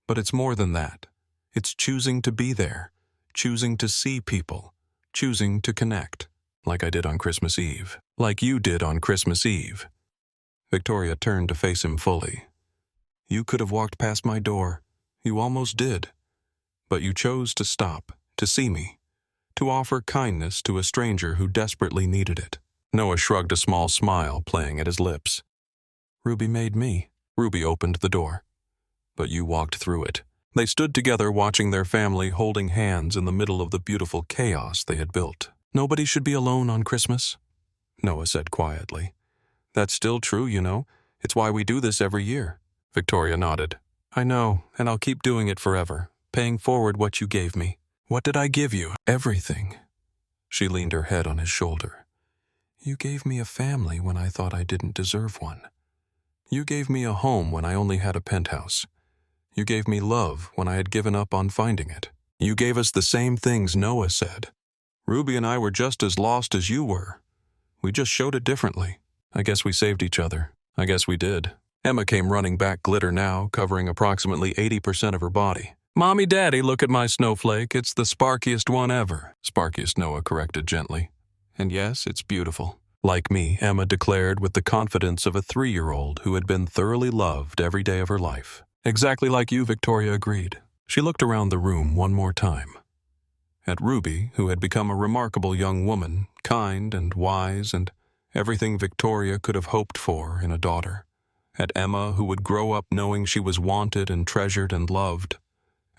But it's more than that. It's choosing to be there, choosing to see people, choosing to connect. Like I did on Christmas Eve. Like you did on Christmas Eve. Victoria turned to face him fully. You could have walked past my door. You almost did. But you chose to stop, to see me, to offer kindness to a stranger who desperately needed it. Noah shrugged a small smile playing at his lips. Ruby made me. Ruby opened the door. But you walked through it. They stood together watching their family holding hands in the middle of the beautiful chaos they had built. Nobody should be alone on Christmas. Noah said quietly. That's still true, you know. It's why we do this every year. Victoria nodded. I know, and I'll keep doing it forever, paying forward what you gave me. What did I give you? Everything. She leaned her head on his shoulder. You gave me a family when I thought I didn't deserve one. You gave me a home when I only had a penthouse. You gave me love when I had given up on finding it. You gave us the same things Noah said. Ruby and I were just as lost as you were. We just showed it differently. I guess we saved each other. I guess we did. Emma came running back, glitter now, covering approximately 80% of her body. Mommy, Daddy, look at my snowflake. It's the sparkiest one ever. Sparkiest, Noah corrected gently. And yes, it's beautiful. Like me, Emma declared with the confidence of a 3-year-old who had been thoroughly loved every day of her life. Exactly like you, Victoria agreed. She looked around the room one more time. At Ruby, who had become a remarkable young woman, kind and wise and everything Victoria could have hoped for in a daughter. At Emma, who would grow up knowing she was wanted and treasured and loved.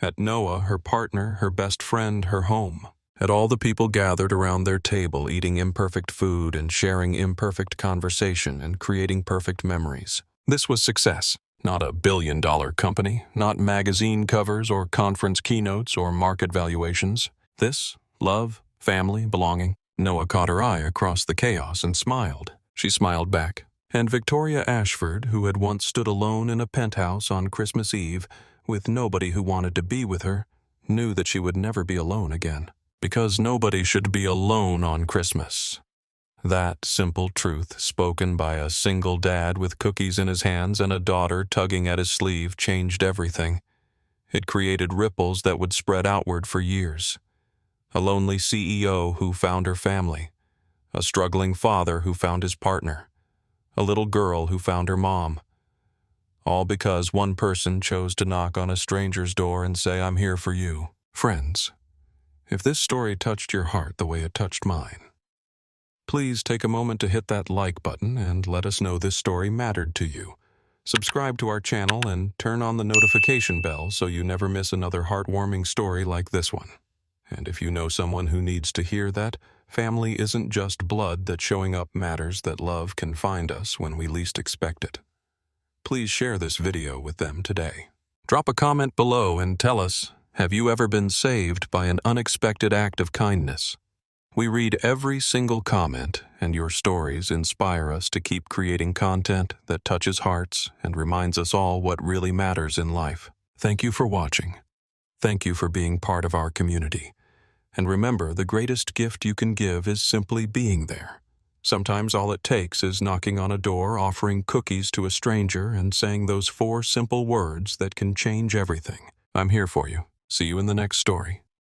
At Noah, her partner, her best friend, her home. At all the people gathered around their table eating imperfect food and sharing imperfect conversation and creating perfect memories. This was success. Not a billion-dollar company, not magazine covers or conference keynotes or market valuations. This, love, family, belonging. Noah caught her eye across the chaos and smiled. She smiled back. And Victoria Ashford, who had once stood alone in a penthouse on Christmas Eve with nobody who wanted to be with her, knew that she would never be alone again. Because nobody should be alone on Christmas. That simple truth, spoken by a single dad with cookies in his hands and a daughter tugging at his sleeve, changed everything. It created ripples that would spread outward for years. A lonely CEO who found her family. A struggling father who found his partner. A little girl who found her mom. All because one person chose to knock on a stranger's door and say, I'm here for you. Friends, if this story touched your heart the way it touched mine, please take a moment to hit that like button and let us know this story mattered to you. Subscribe to our channel and turn on the notification bell so you never miss another heartwarming story like this one. And if you know someone who needs to hear that, family isn't just blood that showing up matters, that love can find us when we least expect it. Please share this video with them today. Drop a comment below and tell us, have you ever been saved by an unexpected act of kindness? We read every single comment, and your stories inspire us to keep creating content that touches hearts and reminds us all what really matters in life. Thank you for watching. Thank you for being part of our community. And remember, the greatest gift you can give is simply being there. Sometimes all it takes is knocking on a door, offering cookies to a stranger, and saying those 4 simple words that can change everything. I'm here for you. See you in the next story.